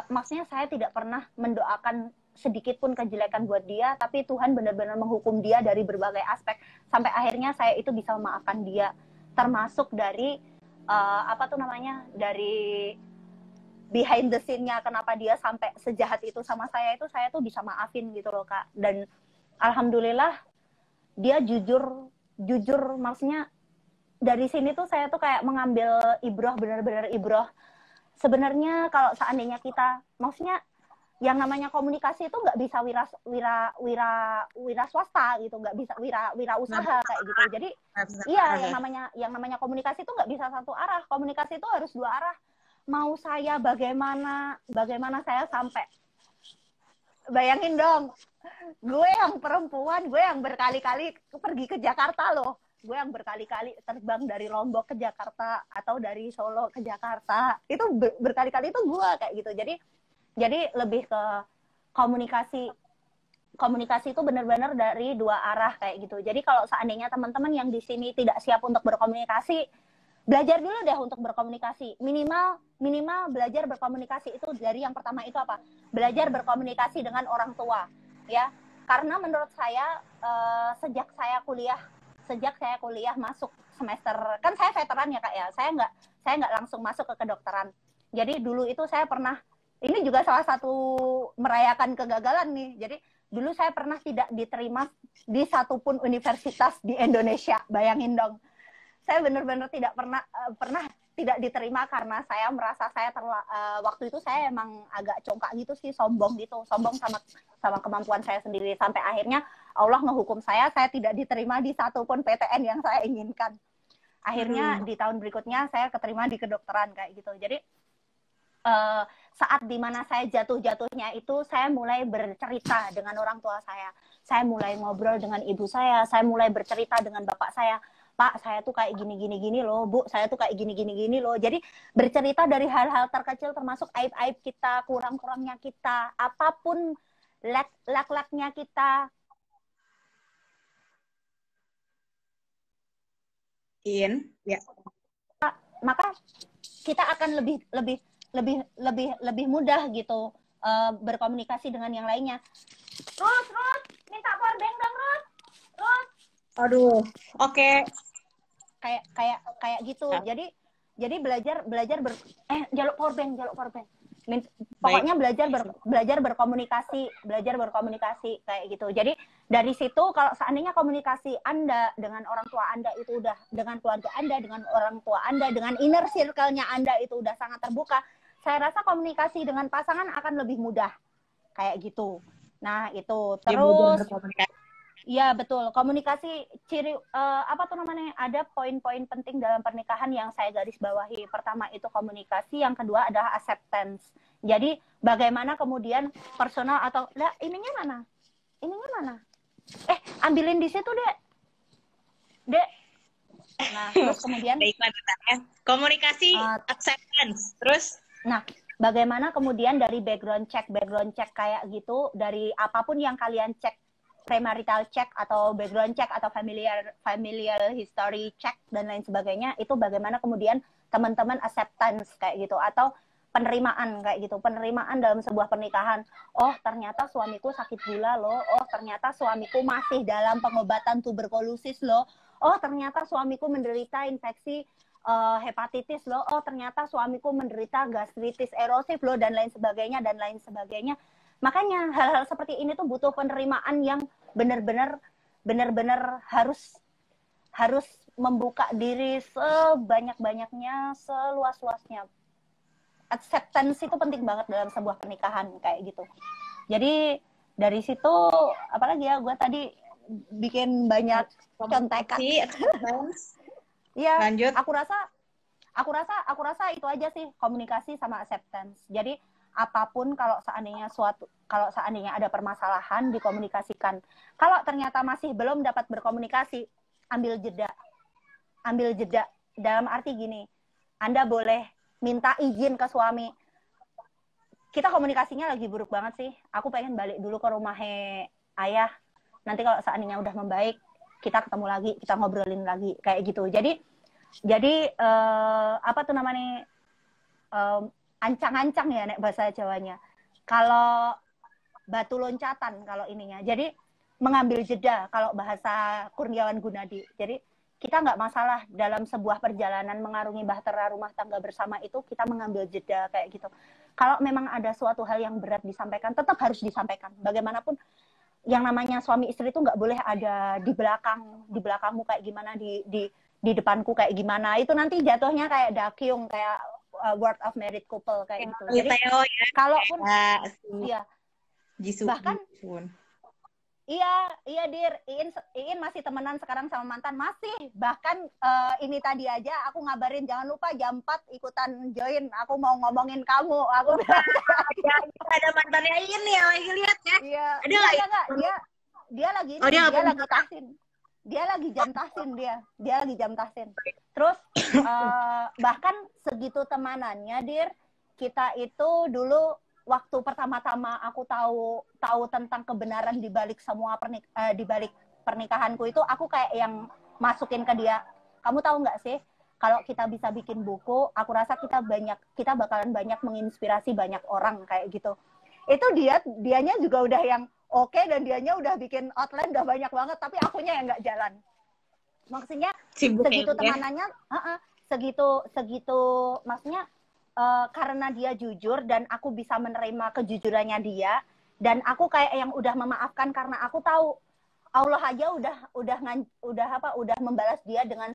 Maksudnya saya tidak pernah mendoakan sedikit pun kejelekan buat dia, tapi Tuhan benar-benar menghukum dia dari berbagai aspek sampai akhirnya saya itu bisa memaafkan dia, termasuk dari dari behind the scene-nya kenapa dia sampai sejahat itu sama saya tuh bisa maafin gitu loh Kak. Dan alhamdulillah dia jujur maksudnya dari sini tuh saya tuh kayak mengambil ibroh, benar-benar ibroh. Sebenarnya kalau seandainya kita, maksudnya yang namanya komunikasi itu nggak bisa wira swasta gitu, nggak bisa wira usaha kayak gitu. Jadi iya, yang namanya komunikasi itu nggak bisa satu arah, komunikasi itu harus dua arah. Mau saya bagaimana saya sampai, bayangin dong, gue yang perempuan, gue yang berkali-kali pergi ke Jakarta loh, gue yang berkali-kali terbang dari Lombok ke Jakarta atau dari Solo ke Jakarta, itu berkali-kali itu gue kayak gitu. Jadi lebih ke komunikasi itu benar-benar dari dua arah kayak gitu. Jadi kalau seandainya teman-teman yang di sini tidak siap untuk berkomunikasi, belajar dulu deh untuk berkomunikasi. Minimal belajar berkomunikasi itu dari yang pertama itu apa? Belajar berkomunikasi dengan orang tua, ya. Karena menurut saya sejak saya kuliah masuk semester, kan saya veteran ya Kak ya. Saya nggak langsung masuk ke kedokteran. Jadi dulu itu saya pernah, ini juga salah satu merayakan kegagalan nih. Jadi dulu saya pernah tidak diterima di satupun universitas di Indonesia. Bayangin dong. Saya benar-benar tidak pernah tidak diterima karena saya merasa waktu itu saya emang agak congkak gitu sih, sombong sama kemampuan saya sendiri, sampai akhirnya Allah ngehukum saya tidak diterima di satupun PTN yang saya inginkan. Akhirnya di tahun berikutnya saya keterima di kedokteran kayak gitu. Jadi saat dimana saya jatuhnya itu, saya mulai bercerita dengan orang tua saya mulai ngobrol dengan ibu saya mulai bercerita dengan bapak saya. Pak, saya tuh kayak gini loh. Bu, saya tuh kayak gini loh. Jadi bercerita dari hal-hal terkecil, termasuk aib-aib kita, kurang-kurangnya kita, apapun lak-laknya kita. Ya. Maka kita akan lebih mudah gitu berkomunikasi dengan yang lainnya. Ruth, minta powerbank dong, Ruth. Aduh, oke. Kayak gitu. Jadi belajar jaluk powerbank. Pokoknya belajar berkomunikasi kayak gitu. Jadi dari situ kalau seandainya komunikasi Anda dengan orang tua Anda itu udah, dengan keluarga Anda, dengan orang tua Anda, dengan inner circle-nya Anda itu udah sangat terbuka, saya rasa komunikasi dengan pasangan akan lebih mudah kayak gitu. Nah, itu terus ya betul, komunikasi ada poin-poin penting dalam pernikahan yang saya garis bawahi. Pertama itu komunikasi, yang kedua adalah acceptance. Jadi bagaimana kemudian personal atau ininya mana? Ambilin di situ, Dek. Nah, terus kemudian komunikasi, acceptance. Terus bagaimana kemudian dari background check kayak gitu, dari apapun yang kalian cek, premarital check atau background check atau familial history check dan lain sebagainya, itu bagaimana kemudian teman-teman acceptance kayak gitu, atau penerimaan kayak gitu, penerimaan dalam sebuah pernikahan. Oh, ternyata suamiku sakit gula loh. Oh, ternyata suamiku masih dalam pengobatan tuberkulosis loh. oh ternyata suamiku menderita infeksi hepatitis loh, oh ternyata suamiku menderita gastritis erosif loh, dan lain sebagainya dan lain sebagainya. Makanya hal-hal seperti ini tuh butuh penerimaan yang benar-benar harus membuka diri sebanyak-banyaknya, seluas-luasnya. Acceptance itu penting banget dalam sebuah pernikahan kayak gitu. Jadi dari situ apalagi ya, gue tadi bikin banyak contekan. Iya, lanjut. Aku rasa itu aja sih, komunikasi sama acceptance. Jadi apapun kalau seandainya ada permasalahan, dikomunikasikan. Kalau ternyata masih belum dapat berkomunikasi, ambil jeda dalam arti gini, Anda boleh minta izin ke suami, kita komunikasinya lagi buruk banget sih, aku pengen balik dulu ke rumah ayah, nanti kalau seandainya udah membaik kita ketemu lagi, kita ngobrolin lagi kayak gitu. Jadi apa tuh namanya, ancang-ancang ya nek bahasa Jawanya, kalau batu loncatan kalau ininya. Jadi mengambil jeda kalau bahasa Kurniawan Gunadi. Jadi kita nggak masalah dalam sebuah perjalanan mengarungi bahtera rumah tangga bersama itu, kita mengambil jeda kayak gitu. Kalau memang ada suatu hal yang berat disampaikan, tetap harus disampaikan. Bagaimanapun yang namanya suami istri itu nggak boleh ada di belakangmu kayak gimana, di depanku kayak gimana. Itu nanti jatuhnya kayak dakyung, kayak word of married couple kayak gitu. Jadi kalaupun ya bahkan Iya Dir, Iin masih temenan sekarang sama mantan, masih. Bahkan ini tadi aja aku ngabarin jangan lupa jam 4 ikutan join, aku mau ngomongin kamu. Aku bilang ya, ada mantannya Iin nih yang lagi lihat ya. Iya. Ada enggak, dia lagi lagi tahsin. Dia lagi jam tahsin. Terus bahkan segitu temanannya Dir, kita itu dulu waktu pertama-tama aku tahu tentang kebenaran di balik semua di balik pernikahanku itu, aku kayak yang masukin ke dia, kamu tahu nggak sih kalau kita bisa bikin buku, aku rasa kita bakalan banyak menginspirasi banyak orang kayak gitu. Itu dianya juga udah yang oke, dan dianya udah bikin outline udah banyak banget, tapi akunya yang nggak jalan. Maksudnya segitu temanannya, segitu maksudnya karena dia jujur dan aku bisa menerima kejujurannya dia, dan aku kayak yang udah memaafkan karena aku tahu Allah aja udah membalas dia dengan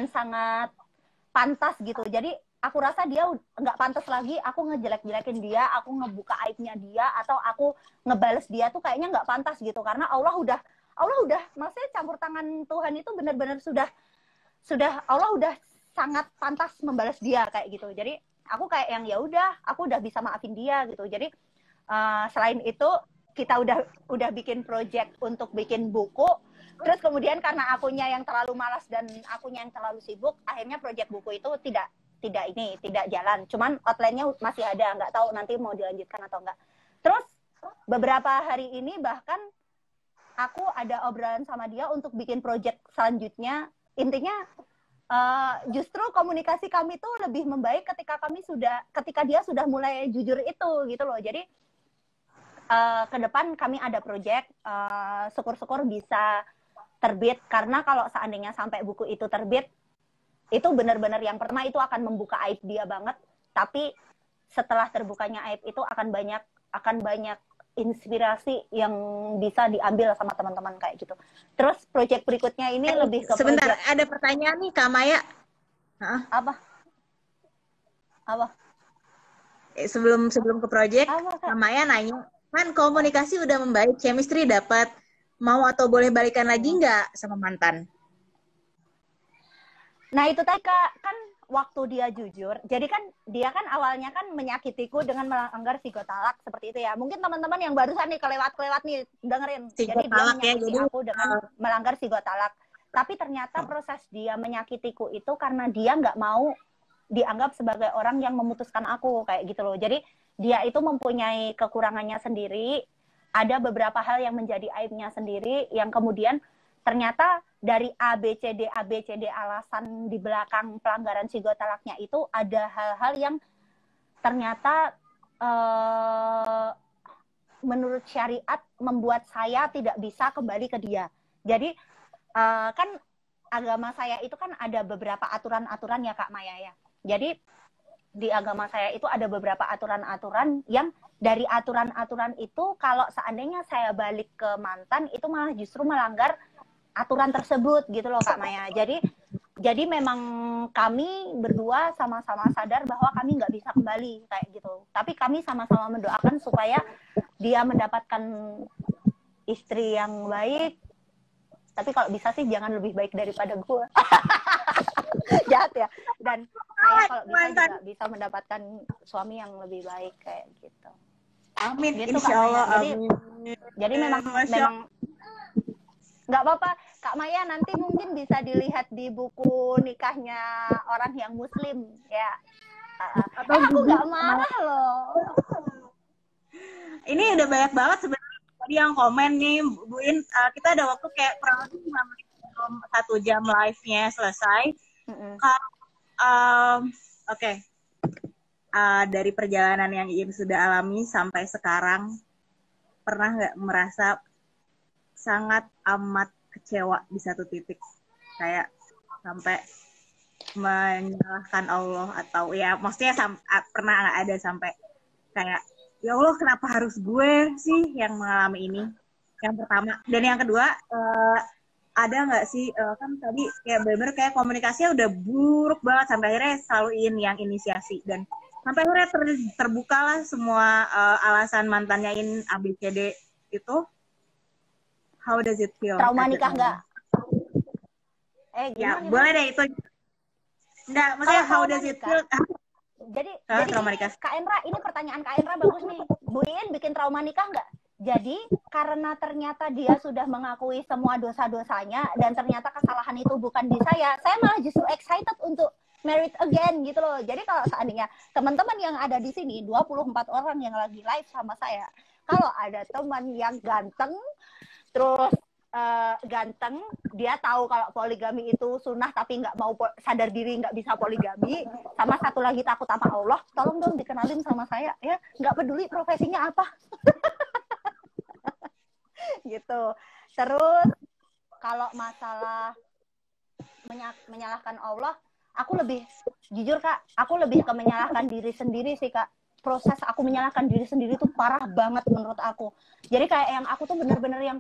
sangat pantas gitu. Jadi aku rasa dia nggak pantas lagi aku ngejelek-jelekin dia, aku ngebuka aibnya dia, atau aku ngebales dia tuh kayaknya nggak pantas gitu, karena Allah udah maksudnya campur tangan Tuhan itu benar-benar sudah Allah udah sangat pantas membalas dia kayak gitu. Jadi aku kayak yang ya udah, aku udah bisa maafin dia gitu. Jadi selain itu kita udah bikin project untuk bikin buku. Terus kemudian karena akunya yang terlalu malas dan akunya yang terlalu sibuk, akhirnya project buku itu tidak jalan. Cuman outline-nya masih ada, nggak tahu nanti mau dilanjutkan atau enggak. Terus beberapa hari ini bahkan aku ada obrolan sama dia untuk bikin project selanjutnya. Intinya justru komunikasi kami tuh lebih membaik ketika dia sudah mulai jujur itu gitu loh. Jadi ke depan kami ada project, syukur-syukur bisa terbit, karena kalau seandainya sampai buku itu terbit, itu benar-benar yang pertama itu akan membuka aib dia banget, tapi setelah terbukanya aib itu akan banyak inspirasi yang bisa diambil sama teman-teman kayak gitu. Terus project berikutnya ini lebih ke sebentar, ada pertanyaan nih Kak Maya. Apa? Sebelum ke project, Kak Maya nanya, kan komunikasi udah membaik, chemistry dapat, mau atau boleh balikan lagi nggak sama mantan? Nah itu tadi Kak, kan waktu dia jujur, jadi kan dia kan awalnya kan menyakitiku dengan melanggar psikotalak seperti itu ya. Mungkin teman-teman yang barusan nih kelewat nih dengerin. Jadi dia menyakiti aku dengan melanggar psikotalak. Tapi ternyata proses dia menyakitiku itu karena dia nggak mau dianggap sebagai orang yang memutuskan aku kayak gitu loh. Jadi dia itu mempunyai kekurangannya sendiri, ada beberapa hal yang menjadi aibnya sendiri, yang kemudian ternyata dari ABCD alasan di belakang pelanggaran psikotalaknya itu ada hal-hal yang ternyata menurut syariat membuat saya tidak bisa kembali ke dia. Jadi kan agama saya itu kan ada beberapa aturan-aturan ya Kak Maya ya. Jadi di agama saya itu ada beberapa aturan-aturan yang dari aturan-aturan itu kalau seandainya saya balik ke mantan itu malah justru melanggar aturan tersebut gitu loh Kak Maya. Jadi memang kami berdua sama-sama sadar bahwa kami nggak bisa kembali kayak gitu. Tapi kami sama-sama mendoakan supaya dia mendapatkan istri yang baik. Tapi kalau bisa sih jangan lebih baik daripada gue. Jahat ya. Dan saya kalau bisa juga bisa mendapatkan suami yang lebih baik kayak gitu. Amin, gitu, insya Allah. Jadi memang nggak apa-apa Kak Maya, nanti mungkin bisa dilihat di buku nikahnya orang yang muslim ya. Aku nggak marah loh. Ini udah banyak banget sebenarnya tadi yang komen nih Bu In, kita ada waktu kayak kurang lebih 5 menit sebelum 1 jam live-nya selesai. Oke. Dari perjalanan yang Iin sudah alami sampai sekarang, pernah nggak merasa sangat amat kecewa di satu titik, kayak sampai menyalahkan Allah, atau ya maksudnya pernah nggak ada sampai kayak ya Allah kenapa harus gue sih yang mengalami ini? Yang pertama. Dan yang kedua, ada nggak sih kan tadi kayak bener-bener kayak komunikasinya udah buruk banget sampai akhirnya selalu Iin yang inisiasi, dan sampai akhirnya terbukalah semua alasan mantannya Iin ABCD itu. How does it feel? Trauma nikah nggak? Ya, boleh deh itu. Nggak, maksudnya how does it feel? Jadi trauma nikah. Kak Endra, ini pertanyaan Kak Endra bagus nih. Bu Iin bikin trauma nikah nggak? Jadi karena ternyata dia sudah mengakui semua dosa-dosanya dan ternyata kesalahan itu bukan di saya malah justru excited untuk married again gitu loh. Jadi kalau seandainya teman-teman yang ada di sini 24 orang yang lagi live sama saya, kalau ada teman yang ganteng terus ganteng, dia tahu kalau poligami itu sunnah tapi nggak mau sadar diri nggak bisa poligami, sama satu lagi takut sama Allah, tolong dong dikenalin sama saya ya, nggak peduli profesinya apa. Gitu. Terus kalau masalah menyalahkan Allah, aku lebih jujur Kak, aku lebih ke menyalahkan diri sendiri sih Kak. Proses aku menyalahkan diri sendiri tuh parah banget menurut aku. Jadi kayak yang aku tuh bener-bener yang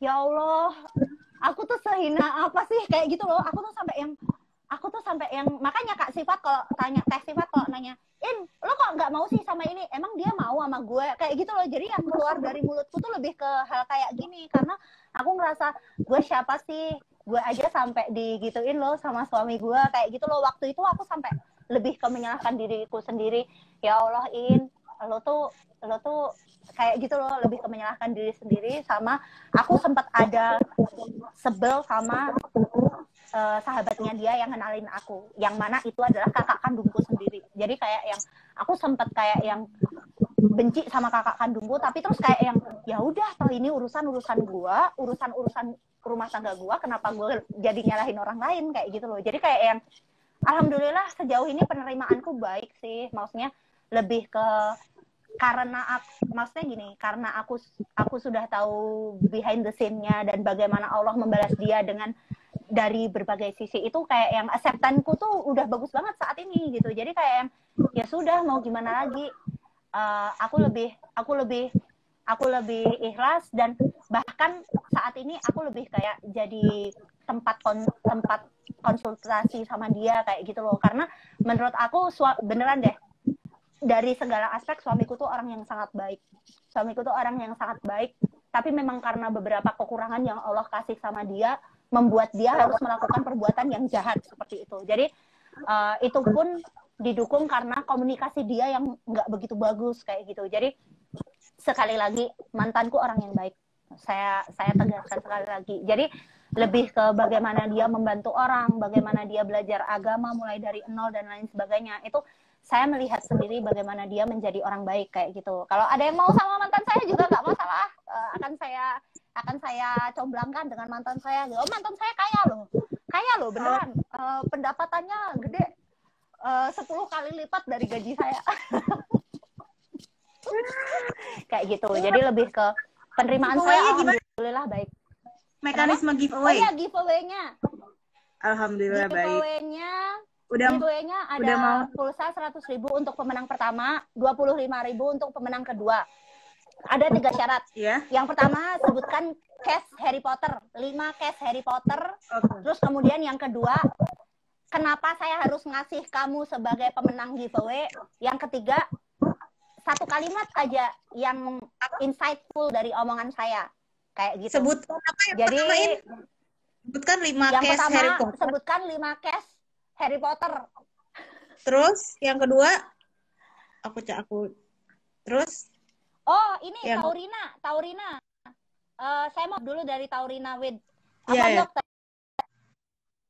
ya Allah, aku tuh sehina apa sih kayak gitu loh. Aku tuh sampai yang makanya Kak Sifat kalau tanya, Teh Sifat kalau nanya, "In, lo kok nggak mau sih sama ini?" Emang dia mau sama gue kayak gitu loh. Jadi yang keluar dari mulutku tuh lebih ke hal kayak gini karena aku ngerasa gue siapa sih? Gue aja sampai digituin loh sama suami gue kayak gitu loh. Waktu itu aku sampai lebih ke menyalahkan diriku sendiri. Ya Allah, In, lo tuh kayak gitu loh, lebih ke menyalahkan diri sendiri. Sama aku sempat ada sebel sama sahabatnya dia yang kenalin aku, yang mana itu adalah kakak kandungku sendiri. Jadi kayak yang aku sempat kayak yang benci sama kakak kandungku, tapi terus kayak yang ya udah, toh ini urusan gua, urusan rumah tangga gua, kenapa gua jadi nyalahin orang lain kayak gitu loh. Jadi kayak yang alhamdulillah sejauh ini penerimaanku baik sih, maksudnya lebih ke karena maksudnya gini, karena aku sudah tahu behind the scene-nya dan bagaimana Allah membalas dia dengan dari berbagai sisi, itu kayak yang acceptance-ku tuh udah bagus banget saat ini gitu. Jadi kayak yang ya sudah, mau gimana lagi, aku lebih ikhlas, dan bahkan saat ini aku lebih kayak jadi tempat konsultasi sama dia kayak gitu loh. Karena menurut aku beneran deh, dari segala aspek suamiku tuh orang yang sangat baik. Tapi memang karena beberapa kekurangan yang Allah kasih sama dia, membuat dia harus melakukan perbuatan yang jahat seperti itu. Jadi itu pun didukung karena komunikasi dia yang nggak begitu bagus kayak gitu. Jadi sekali lagi, mantanku orang yang baik. Saya tegaskan sekali lagi. Jadi lebih ke bagaimana dia membantu orang, bagaimana dia belajar agama mulai dari nol dan lain sebagainya. Itu saya melihat sendiri bagaimana dia menjadi orang baik kayak gitu. Kalau ada yang mau sama mantan saya juga nggak masalah. Akan saya comblangkan dengan mantan saya. Oh, mantan saya kaya loh beneran. Pendapatannya gede, 10 kali lipat dari gaji saya. Kayak gitu. Jadi lebih ke penerimaan saya alhamdulillah baik. mekanisme Oh giveaway. ya, giveaway-nya. Alhamdulillah baik. Giveaway-nya Udah ada mau pulsa 100.000 untuk pemenang pertama, 25.000 untuk pemenang kedua. Ada 3 syarat. ya. Yang pertama, sebutkan case Harry Potter, 5 case Harry Potter. Oke. Terus kemudian yang kedua, kenapa saya harus ngasih kamu sebagai pemenang giveaway? Yang ketiga, 1 kalimat aja yang insightful dari omongan saya. Kayak gitu. Sebutkan apa yang Jadi, pertama ini? Sebutkan 5 yang case pertama, Harry Potter. sebutkan 5 case Harry Potter. Terus yang kedua aku terus Oh, ini yang Taurina. Saya mau dulu dari Taurina with Iya, ya. dokter.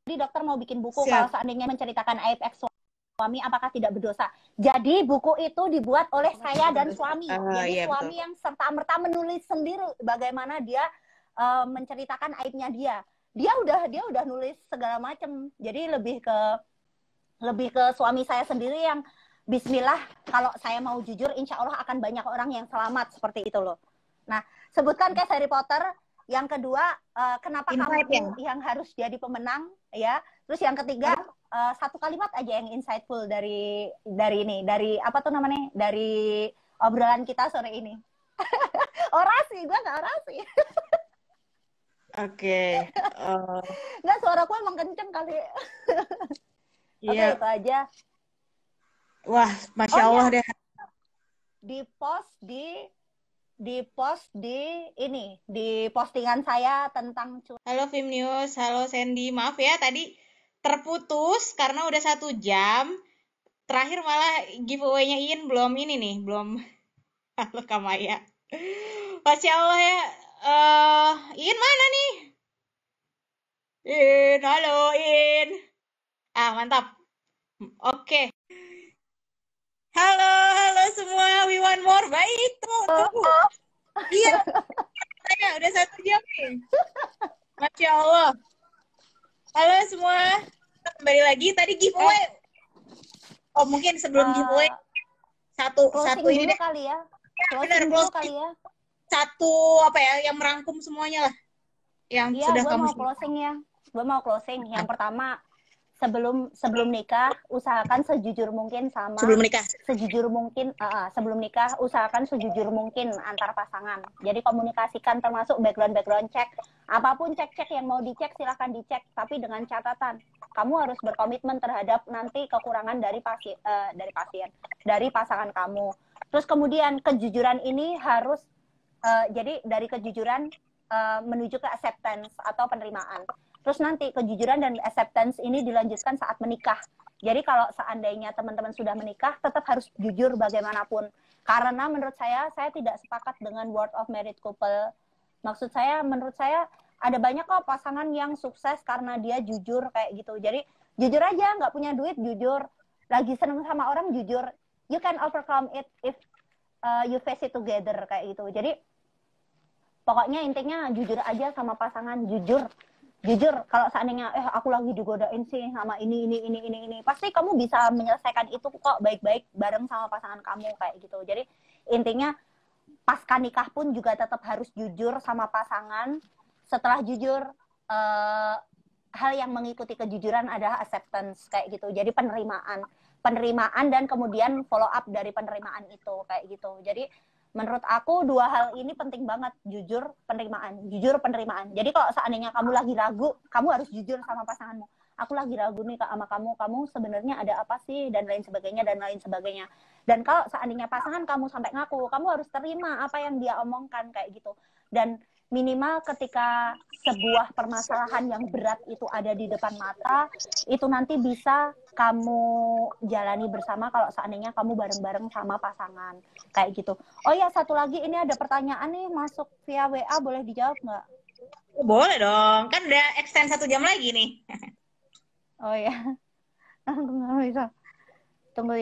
Jadi dokter mau bikin buku Siap. kalau seandainya menceritakan aib ex suami apakah tidak berdosa. Jadi buku itu dibuat oleh saya dan suami. Jadi iya, suami betul. yang serta-merta menulis sendiri bagaimana dia menceritakan aibnya dia. Dia udah nulis segala macam. Jadi lebih ke suami saya sendiri yang Bismillah, kalau saya mau jujur, insya Allah akan banyak orang yang selamat seperti itu loh. Nah, sebutkan case Harry Potter. Yang kedua, kenapa kamu yang harus jadi pemenang, ya. Terus yang ketiga, 1 kalimat aja yang insightful dari apa tuh namanya, dari obrolan kita sore ini. Orasi, gue nggak orasi. Oke. Nggak, suaraku emang kenceng kali. Oke, Iya. itu aja. Wah, Masya Allah deh. Di postingan saya tentang Halo Film News, halo Sandy. Maaf ya tadi terputus karena udah 1 jam. Terakhir malah giveaway-nya Iin belum ini nih, belum. Halo Kamaya. Masya Allah ya. Iin mana nih? Iin, halo Iin. Mantap. Oke. Halo semua. We want more. Baik, tunggu. Iya. Udah 1 jam nih. Masya Allah. Halo semua. Kita kembali lagi. Tadi giveaway. Oh, mungkin sebelum giveaway satu ini deh. Kali ya. Benar, Closing kali ya. Satu apa ya yang merangkum semuanya lah. Yang sudah kamu Gue mau closing. Yang pertama, sebelum nikah usahakan sejujur mungkin sama sebelum nikah usahakan sejujur mungkin antar pasangan. Jadi komunikasikan termasuk background check, apapun cek yang mau dicek silahkan dicek, tapi dengan catatan kamu harus berkomitmen terhadap nanti kekurangan dari pasangan kamu. Terus kemudian kejujuran ini harus jadi dari kejujuran menuju ke acceptance atau penerimaan. Terus nanti kejujuran dan acceptance ini dilanjutkan saat menikah. Jadi kalau seandainya teman-teman sudah menikah, tetap harus jujur bagaimanapun. Karena menurut saya tidak sepakat dengan word of married couple. Menurut saya ada banyak kok pasangan yang sukses karena dia jujur kayak gitu. Jadi jujur aja, nggak punya duit jujur. Lagi seneng sama orang jujur. You can overcome it if you face it together kayak gitu. Jadi pokoknya intinya jujur aja sama pasangan, jujur kalau seandainya aku lagi digodain sih sama ini pasti kamu bisa menyelesaikan itu kok baik-baik bareng sama pasangan kamu kayak gitu. Jadi intinya pasca nikah pun juga tetap harus jujur sama pasangan. Setelah jujur hal yang mengikuti kejujuran adalah acceptance kayak gitu. Jadi penerimaan dan kemudian follow up dari penerimaan itu kayak gitu. Jadi menurut aku 2 hal ini penting banget, jujur penerimaan. Jadi kalau seandainya kamu lagi ragu, kamu harus jujur sama pasanganmu. Aku lagi ragu nih sama kamu sebenarnya ada apa sih dan lain sebagainya. Dan kalau seandainya pasangan kamu sampai ngaku, kamu harus terima apa yang dia omongkan kayak gitu. Dan minimal ketika sebuah permasalahan yang berat itu ada di depan mata, itu nanti bisa kamu jalani bersama kalau seandainya kamu bareng-bareng sama pasangan kayak gitu. Oh ya, satu lagi, ini ada pertanyaan nih masuk via WA, boleh dijawab nggak? Boleh dong, kan udah extend 1 jam lagi nih. Oh ya, aku nggak bisa. Tunggu.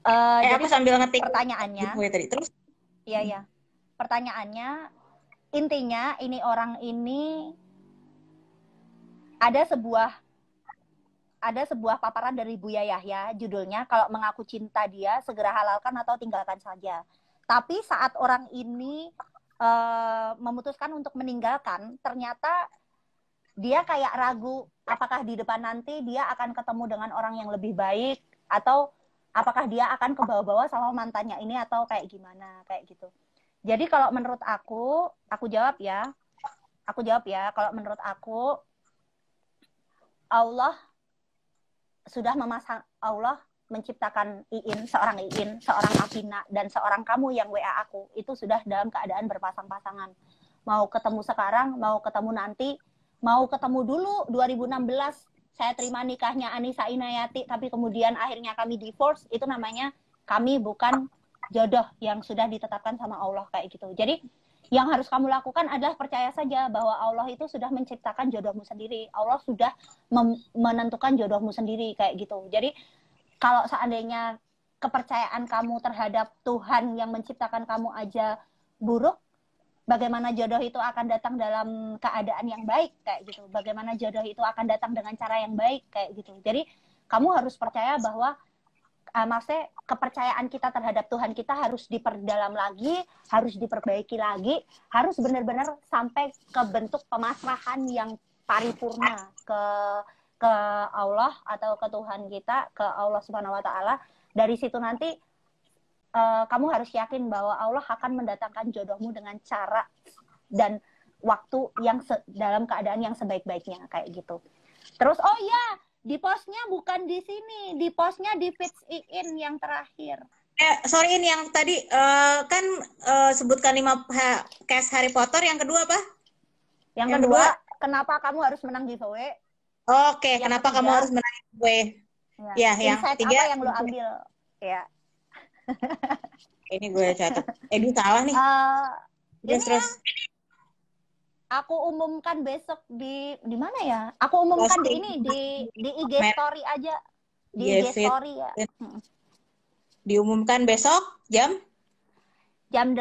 Jadi aku sambil ngetik pertanyaannya. Tadi terus. Iya. Pertanyaannya intinya ini orang ini ada sebuah paparan dari Buya Yahya, judulnya kalau mengaku cinta dia segera halalkan atau tinggalkan saja. Tapi saat orang ini memutuskan untuk meninggalkan, ternyata dia kayak ragu apakah di depan nanti dia akan ketemu dengan orang yang lebih baik, atau apakah dia akan ke bawah-bawah sama mantannya ini, atau kayak gimana, kayak gitu. Jadi kalau menurut aku jawab ya, kalau menurut aku, Allah Allah menciptakan seorang Afina, dan seorang kamu yang WA aku, itu sudah dalam keadaan berpasang-pasangan. Mau ketemu sekarang, mau ketemu nanti, mau ketemu dulu 2016, saya terima nikahnya Anissa Inayati, tapi kemudian akhirnya kami divorce, itu namanya kami bukan jodoh yang sudah ditetapkan sama Allah, kayak gitu. Jadi yang harus kamu lakukan adalah percaya saja bahwa Allah itu sudah menciptakan jodohmu sendiri. Allah sudah menentukan jodohmu sendiri, kayak gitu. Jadi kalau seandainya kepercayaan kamu terhadap Tuhan yang menciptakan kamu aja buruk, bagaimana jodoh itu akan datang dalam keadaan yang baik, kayak gitu. Bagaimana jodoh itu akan datang dengan cara yang baik, kayak gitu. Jadi kamu harus percaya bahwa maksudnya kepercayaan kita terhadap Tuhan kita harus diperdalam lagi, harus diperbaiki lagi, harus benar-benar sampai ke bentuk pemasrahan yang paripurna ke Allah atau ke Tuhan kita, ke Allah Subhanahu wa taala. Dari situ nanti kamu harus yakin bahwa Allah akan mendatangkan jodohmu dengan cara dan waktu yang dalam keadaan yang sebaik-baiknya, kayak gitu. Terus oh ya, di postnya bukan di sini, di postnya di Fits In yang terakhir. Sorry, ini yang tadi kan sebutkan 5 case Harry Potter, yang kedua apa? Yang kedua, kenapa kamu harus menang giveaway? Oke, kenapa kamu harus menang giveaway? Ya, yang ketiga, apa yang lo ambil? Ya. Ini gue catat. Salah nih. Terus. Aku umumkan besok di mana ya? Aku umumkan di IG story aja. Di IG story ya. Diumumkan besok jam 18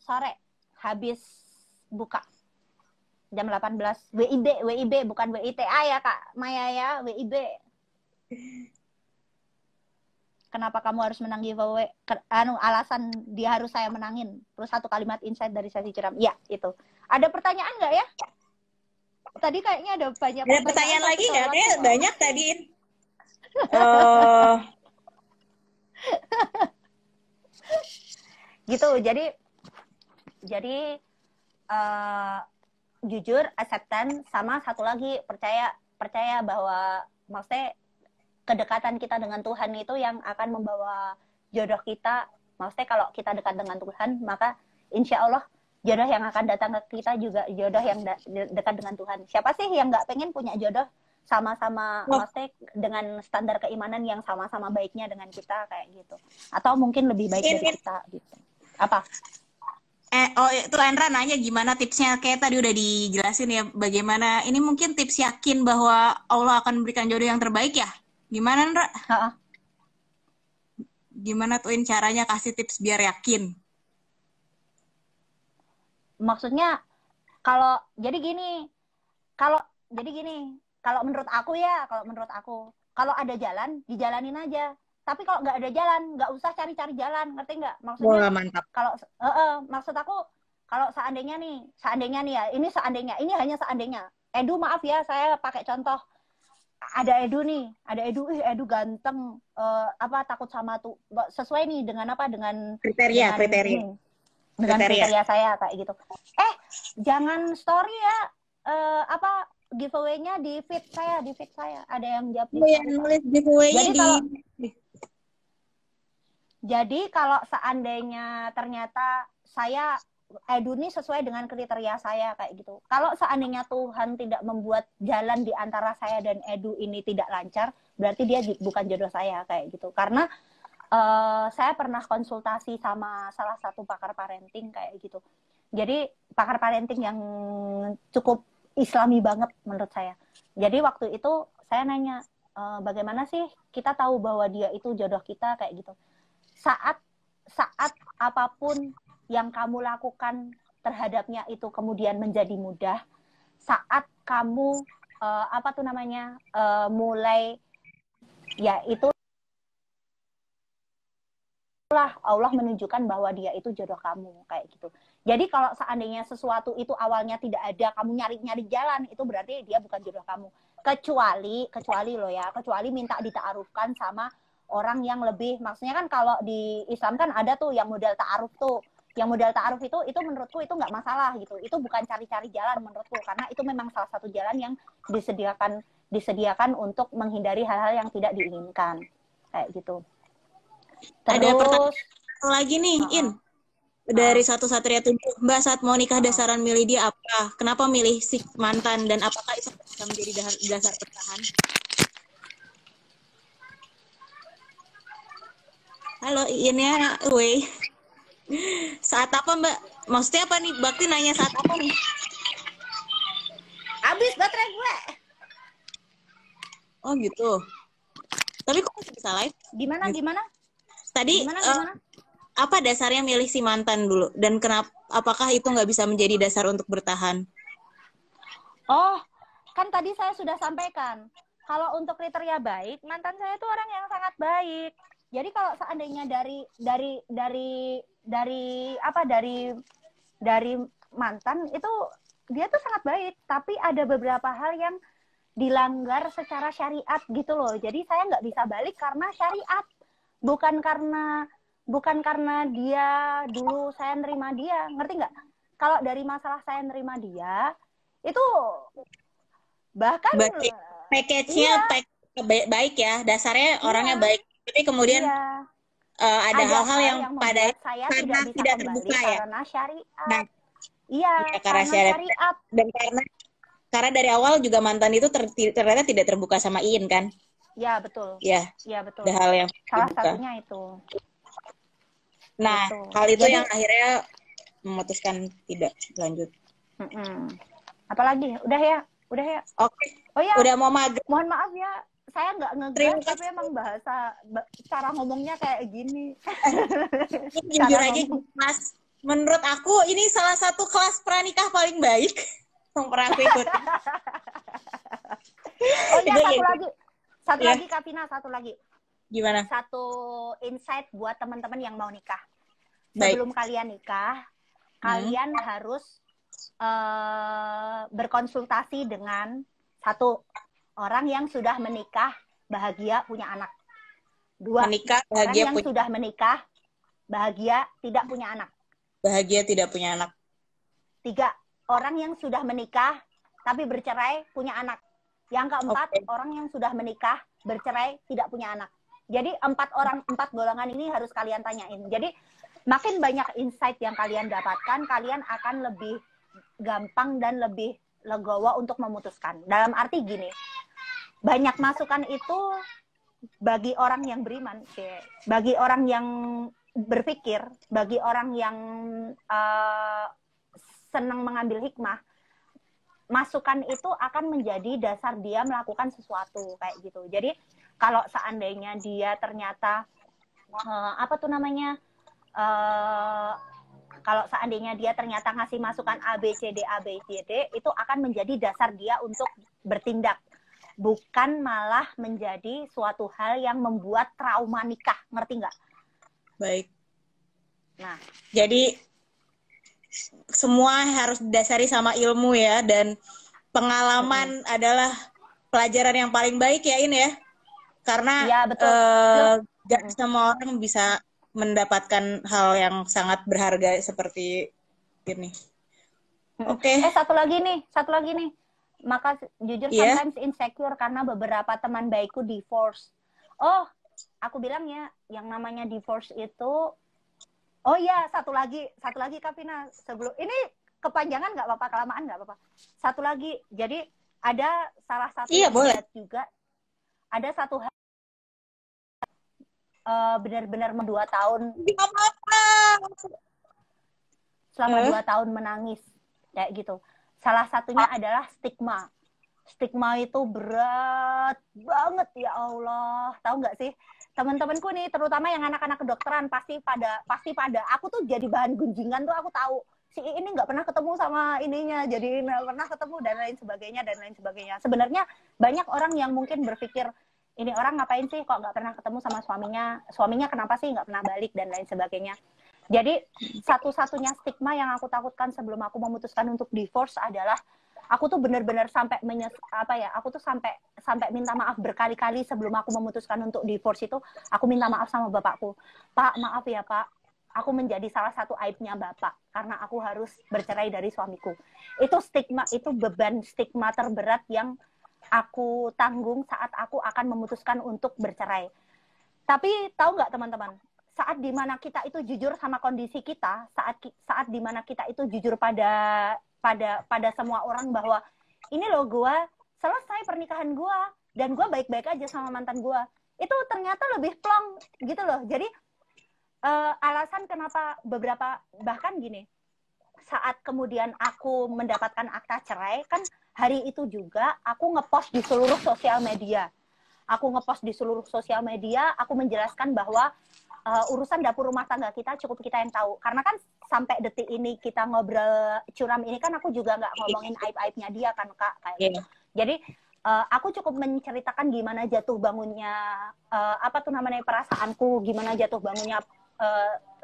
sore habis buka. Jam 18 WIB bukan WITA ya Kak Maya ya, WIB. Kenapa kamu harus menang giveaway? Alasan dia harus saya menangin. Terus 1 kalimat insight dari sesi ceram. Ya, itu. Ada pertanyaan nggak ya? Tadi kayaknya ada banyak pertanyaan lagi nggak? Kayaknya banyak tadi. Gitu. Jadi jujur, acceptance, sama satu lagi percaya bahwa maksudnya kedekatan kita dengan Tuhan itu yang akan membawa jodoh kita. Maksudnya kalau kita dekat dengan Tuhan, maka insya Allah jodoh yang akan datang ke kita juga jodoh yang dekat dengan Tuhan. Siapa sih yang nggak pengen punya jodoh sama-sama, maksudnya dengan standar keimanan yang sama-sama baiknya dengan kita, kayak gitu. Atau mungkin lebih baik dari kita, gitu. Apa? Itu Endra nanya gimana tipsnya, kayak tadi udah dijelasin ya, bagaimana, ini mungkin tips yakin bahwa Allah akan memberikan jodoh yang terbaik ya? Gimana, Ndra? Gimana tuh caranya kasih tips biar yakin? Maksudnya jadi gini, kalau menurut aku, kalau ada jalan, dijalanin aja. Tapi kalau nggak ada jalan, nggak usah cari-cari jalan, ngerti nggak? Maksudnya, mantap. Maksud aku, kalau seandainya nih ya, ini hanya seandainya. Edu, maaf ya, saya pakai contoh. Ada Edu ganteng, takut sama tuh, sesuai nih dengan kriteria saya, kayak gitu. Jangan story ya, giveaway-nya di feed saya, ada yang jawab di nulis giveaway-nya jadi kalau seandainya ternyata Edu ini sesuai dengan kriteria saya, kayak gitu. Kalau seandainya Tuhan tidak membuat jalan di antara saya dan Edu ini tidak lancar, berarti dia bukan jodoh saya, kayak gitu. Karena saya pernah konsultasi sama salah satu pakar parenting, kayak gitu. Jadi pakar parenting yang cukup Islami banget menurut saya. Jadi waktu itu saya nanya, bagaimana sih kita tahu bahwa dia itu jodoh kita, kayak gitu. Saat apapun yang kamu lakukan terhadapnya itu kemudian menjadi mudah, saat kamu mulai, ya itu Allah menunjukkan bahwa dia itu jodoh kamu kayak gitu. Jadi kalau seandainya sesuatu itu awalnya tidak ada, kamu nyari-nyari jalan, itu berarti dia bukan jodoh kamu. Kecuali loh ya, kecuali minta dita'arufkan sama orang yang lebih, maksudnya kan kalau di Islam kan ada tuh yang modal ta'aruf tuh. Yang modal ta'aruf itu menurutku itu nggak masalah gitu. Itu bukan cari-cari jalan menurutku, karena itu memang salah satu jalan yang disediakan untuk menghindari hal-hal yang tidak diinginkan kayak gitu. Ada Terus pertanyaan lagi nih, In. Dari Satu Satria 7. Mbak, saat mau nikah dasaran milih dia apa? Kenapa milih si mantan? Dan apakah itu bisa menjadi dasar bertahan? Halo, In ya. Weh. Saat apa, Mbak? Maksudnya apa nih? Bakti nanya saat apa nih? habis baterai gue. Oh gitu. Tapi kok masih bisa live? Gimana? Tadi apa dasarnya milih si mantan dulu? Dan kenapa? Apakah itu nggak bisa menjadi dasar untuk bertahan? Oh, kan tadi saya sudah sampaikan. Kalau untuk kriteria baik, mantan saya itu orang yang sangat baik. Jadi kalau seandainya dari mantan itu dia tuh sangat baik, tapi ada beberapa hal yang dilanggar secara syariat gitu loh. Jadi saya nggak bisa balik karena syariat, bukan karena dia dulu saya nerima dia, ngerti nggak? Kalau dari masalah saya nerima dia itu bahkan package-nya baik ya, dasarnya orangnya baik, tapi kemudian ada hal-hal yang pada saya tidak terbuka ya karena syariat. Nah, karena syariat. Dan karena dari awal juga mantan itu ternyata tidak terbuka sama Iin kan? Ya betul. Ya betul. Ada hal yang salah satunya itu. Nah, hal itu yang akhirnya memutuskan tidak lanjut. Apalagi? Udah ya? Oke. Oh ya. Udah mau maghrib. Mohon maaf ya, saya nggak ngegas, tapi emang cara ngomongnya kayak gini. Jujur aja, Mas. Menurut aku ini salah satu kelas pranikah paling baik yang pernah aku ikut. Oh iya, satu lagi Kak Vina, satu lagi. Gimana? Satu insight buat teman-teman yang mau nikah. Sebelum kalian nikah, kalian harus berkonsultasi dengan satu orang yang sudah menikah, bahagia, punya anak. 2, menikah, bahagia, orang yang sudah menikah, bahagia, tidak punya anak. Bahagia, tidak punya anak. 3, orang yang sudah menikah, tapi bercerai, punya anak. Yang keempat, orang yang sudah menikah, bercerai, tidak punya anak. Jadi 4 golongan ini harus kalian tanyain. Jadi makin banyak insight yang kalian dapatkan, kalian akan lebih gampang dan lebih legowo untuk memutuskan. Dalam arti gini, banyak masukan itu bagi orang yang beriman, bagi orang yang berpikir, bagi orang yang senang mengambil hikmah, masukan itu akan menjadi dasar dia melakukan sesuatu kayak gitu. Jadi kalau seandainya dia ternyata kalau seandainya dia ternyata ngasih masukan A, B, C, D, itu akan menjadi dasar dia untuk bertindak. Bukan malah menjadi suatu hal yang membuat trauma nikah. Ngerti nggak? Baik. Nah, jadi semua harus didasari sama ilmu ya, dan pengalaman adalah pelajaran yang paling baik ya, In ya. Karena gak semua orang bisa mendapatkan hal yang sangat berharga seperti ini. Oke. Satu lagi nih. Maka jujur sometimes insecure karena beberapa teman baikku divorce. Oh, aku bilang ya, yang namanya divorce itu, oh iya, satu lagi Kak Vina, sebelum ini kepanjangan nggak apa-apa, kelamaan nggak apa-apa. Satu lagi, jadi ada salah satu juga, ada satu hal benar-benar 2 tahun, selama 2 tahun menangis kayak gitu. Salah satunya adalah stigma. Stigma itu berat banget, ya Allah. Tahu nggak sih? Teman-temanku nih, terutama yang anak-anak kedokteran, pasti pada aku tuh jadi bahan gunjingan tuh, aku tahu. Si ini nggak pernah ketemu sama ininya, jadi nggak pernah ketemu dan lain sebagainya. Sebenarnya banyak orang yang mungkin berpikir ini orang ngapain sih kok nggak pernah ketemu sama suaminya kenapa sih nggak pernah balik dan lain sebagainya. Jadi satu-satunya stigma yang aku takutkan sebelum aku memutuskan untuk divorce adalah aku tuh benar-benar sampai aku tuh sampai minta maaf berkali-kali sebelum aku memutuskan untuk divorce itu. Aku minta maaf sama bapakku, Pak, maaf ya Pak, aku menjadi salah satu aibnya Bapak karena aku harus bercerai dari suamiku. Itu stigma, itu beban stigma terberat yang aku tanggung saat aku akan memutuskan untuk bercerai. Tapi tahu nggak teman-teman, saat dimana kita itu jujur sama kondisi kita, saat dimana kita itu jujur pada semua orang bahwa ini loh gue selesai pernikahan gue dan gue baik-baik aja sama mantan gue, itu ternyata lebih plong gitu loh. Jadi alasan kenapa bahkan gini, saat kemudian aku mendapatkan akta cerai kan hari itu juga aku ngepost di seluruh sosial media. Aku menjelaskan bahwa urusan dapur rumah tangga kita cukup kita yang tahu. Karena kan sampai detik ini kita ngobrol curam ini kan aku juga nggak ngomongin aib-aibnya dia kan Kak. Kayak gitu. Jadi aku cukup menceritakan gimana jatuh bangunnya perasaanku, gimana jatuh bangunnya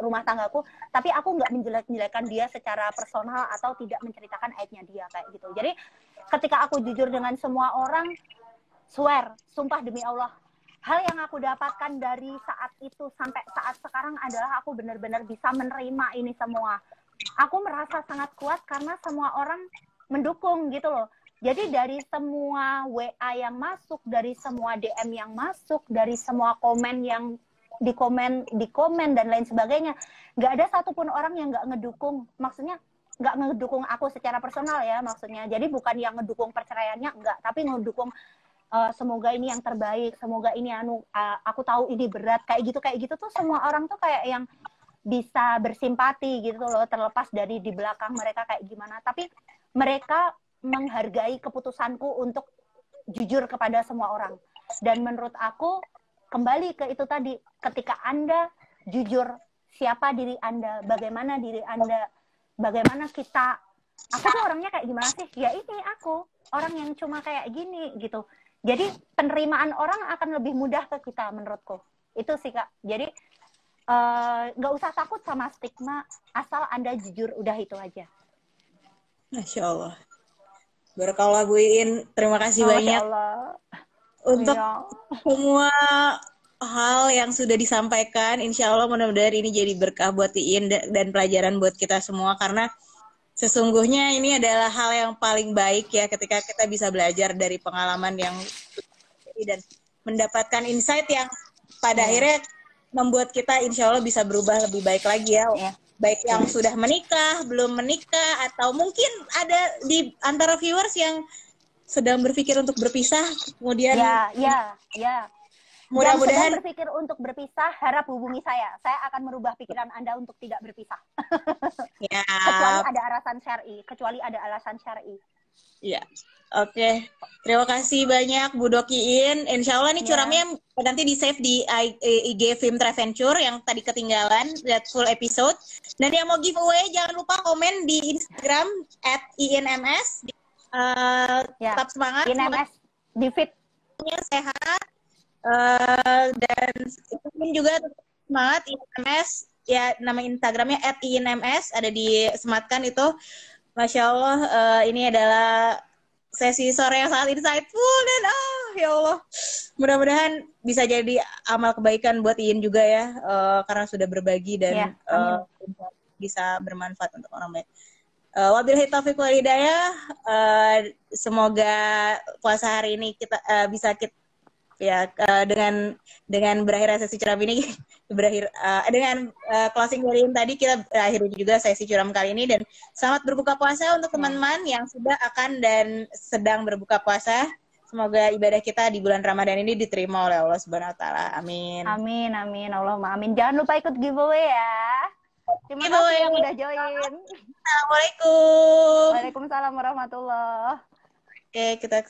rumah tanggaku, tapi aku nggak menjelek-jelekan dia secara personal atau tidak menceritakan aibnya dia kayak gitu. Jadi ketika aku jujur dengan semua orang, sumpah demi Allah, hal yang aku dapatkan dari saat itu sampai saat sekarang adalah aku benar-benar bisa menerima ini semua. Aku merasa sangat kuat karena semua orang mendukung gitu loh. Jadi dari semua WA yang masuk, dari semua DM yang masuk, dari semua komen yang di komen dan lain sebagainya, nggak ada satupun orang yang nggak ngedukung. Maksudnya nggak ngedukung aku secara personal ya, maksudnya. Jadi bukan yang ngedukung perceraiannya, enggak, tapi ngedukung semoga ini yang terbaik, semoga ini aku tahu ini berat, kayak gitu tuh semua orang tuh kayak yang bisa bersimpati gitu loh, terlepas dari di belakang mereka kayak gimana, tapi mereka menghargai keputusanku untuk jujur kepada semua orang. Dan menurut aku kembali ke itu tadi, ketika Anda jujur siapa diri Anda, bagaimana diri Anda, bagaimana kita, aku tuh orangnya kayak gimana sih? Ya ini aku, orang yang cuma kayak gini gitu. Jadi penerimaan orang akan lebih mudah ke kita menurutku. Itu sih Kak. Jadi nggak usah takut sama stigma, asal Anda jujur, udah itu aja. Masya Allah. Barakallah Bu Iin, terima kasih banyak untuk semua hal yang sudah disampaikan. Insya Allah mudah-mudahan ini jadi berkah buat Iin dan pelajaran buat kita semua, karena sesungguhnya ini adalah hal yang paling baik ya ketika kita bisa belajar dari pengalaman yang dan mendapatkan insight yang pada akhirnya membuat kita insya Allah bisa berubah lebih baik lagi ya. Baik yang sudah menikah, belum menikah, atau mungkin ada di antara viewers yang sedang berpikir untuk berpisah, kemudian mudah-mudahan berpikir untuk berpisah, harap hubungi saya. Saya akan merubah pikiran Anda untuk tidak berpisah. Ya. Kecuali ada alasan syar'i. Ya. Oke. Terima kasih banyak Bu Doki Iin. Insya Allah nih curamnya nanti di save di IG Film Traventure yang tadi ketinggalan, lihat full episode. Dan yang mau giveaway jangan lupa komen di Instagram @IINMS. Tetap semangat. IINMS di feed sehat. Dan mungkin juga semangat INMS ya, nama Instagramnya @INMS ada disematkan itu. Masya Allah, ini adalah sesi sore yang sangat insightful dan ya Allah, mudah-mudahan bisa jadi amal kebaikan buat Iin juga ya, karena sudah berbagi dan bisa bermanfaat untuk orang banyak. Wabillahi taufiq wal hidayah. Semoga puasa hari ini kita bisa dengan berakhir sesi curam ini dengan closing dari tadi, kita berakhir juga sesi curam kali ini, dan selamat berbuka puasa untuk teman-teman yang sudah akan dan sedang berbuka puasa. Semoga ibadah kita di bulan Ramadan ini diterima oleh Allah Subhanahu wa taala. Amin. Amin amin, Allahumma amin. Jangan lupa ikut giveaway ya. Terima kasih yang udah join. Assalamualaikum. Waalaikumsalam warahmatullahi. Oke, kita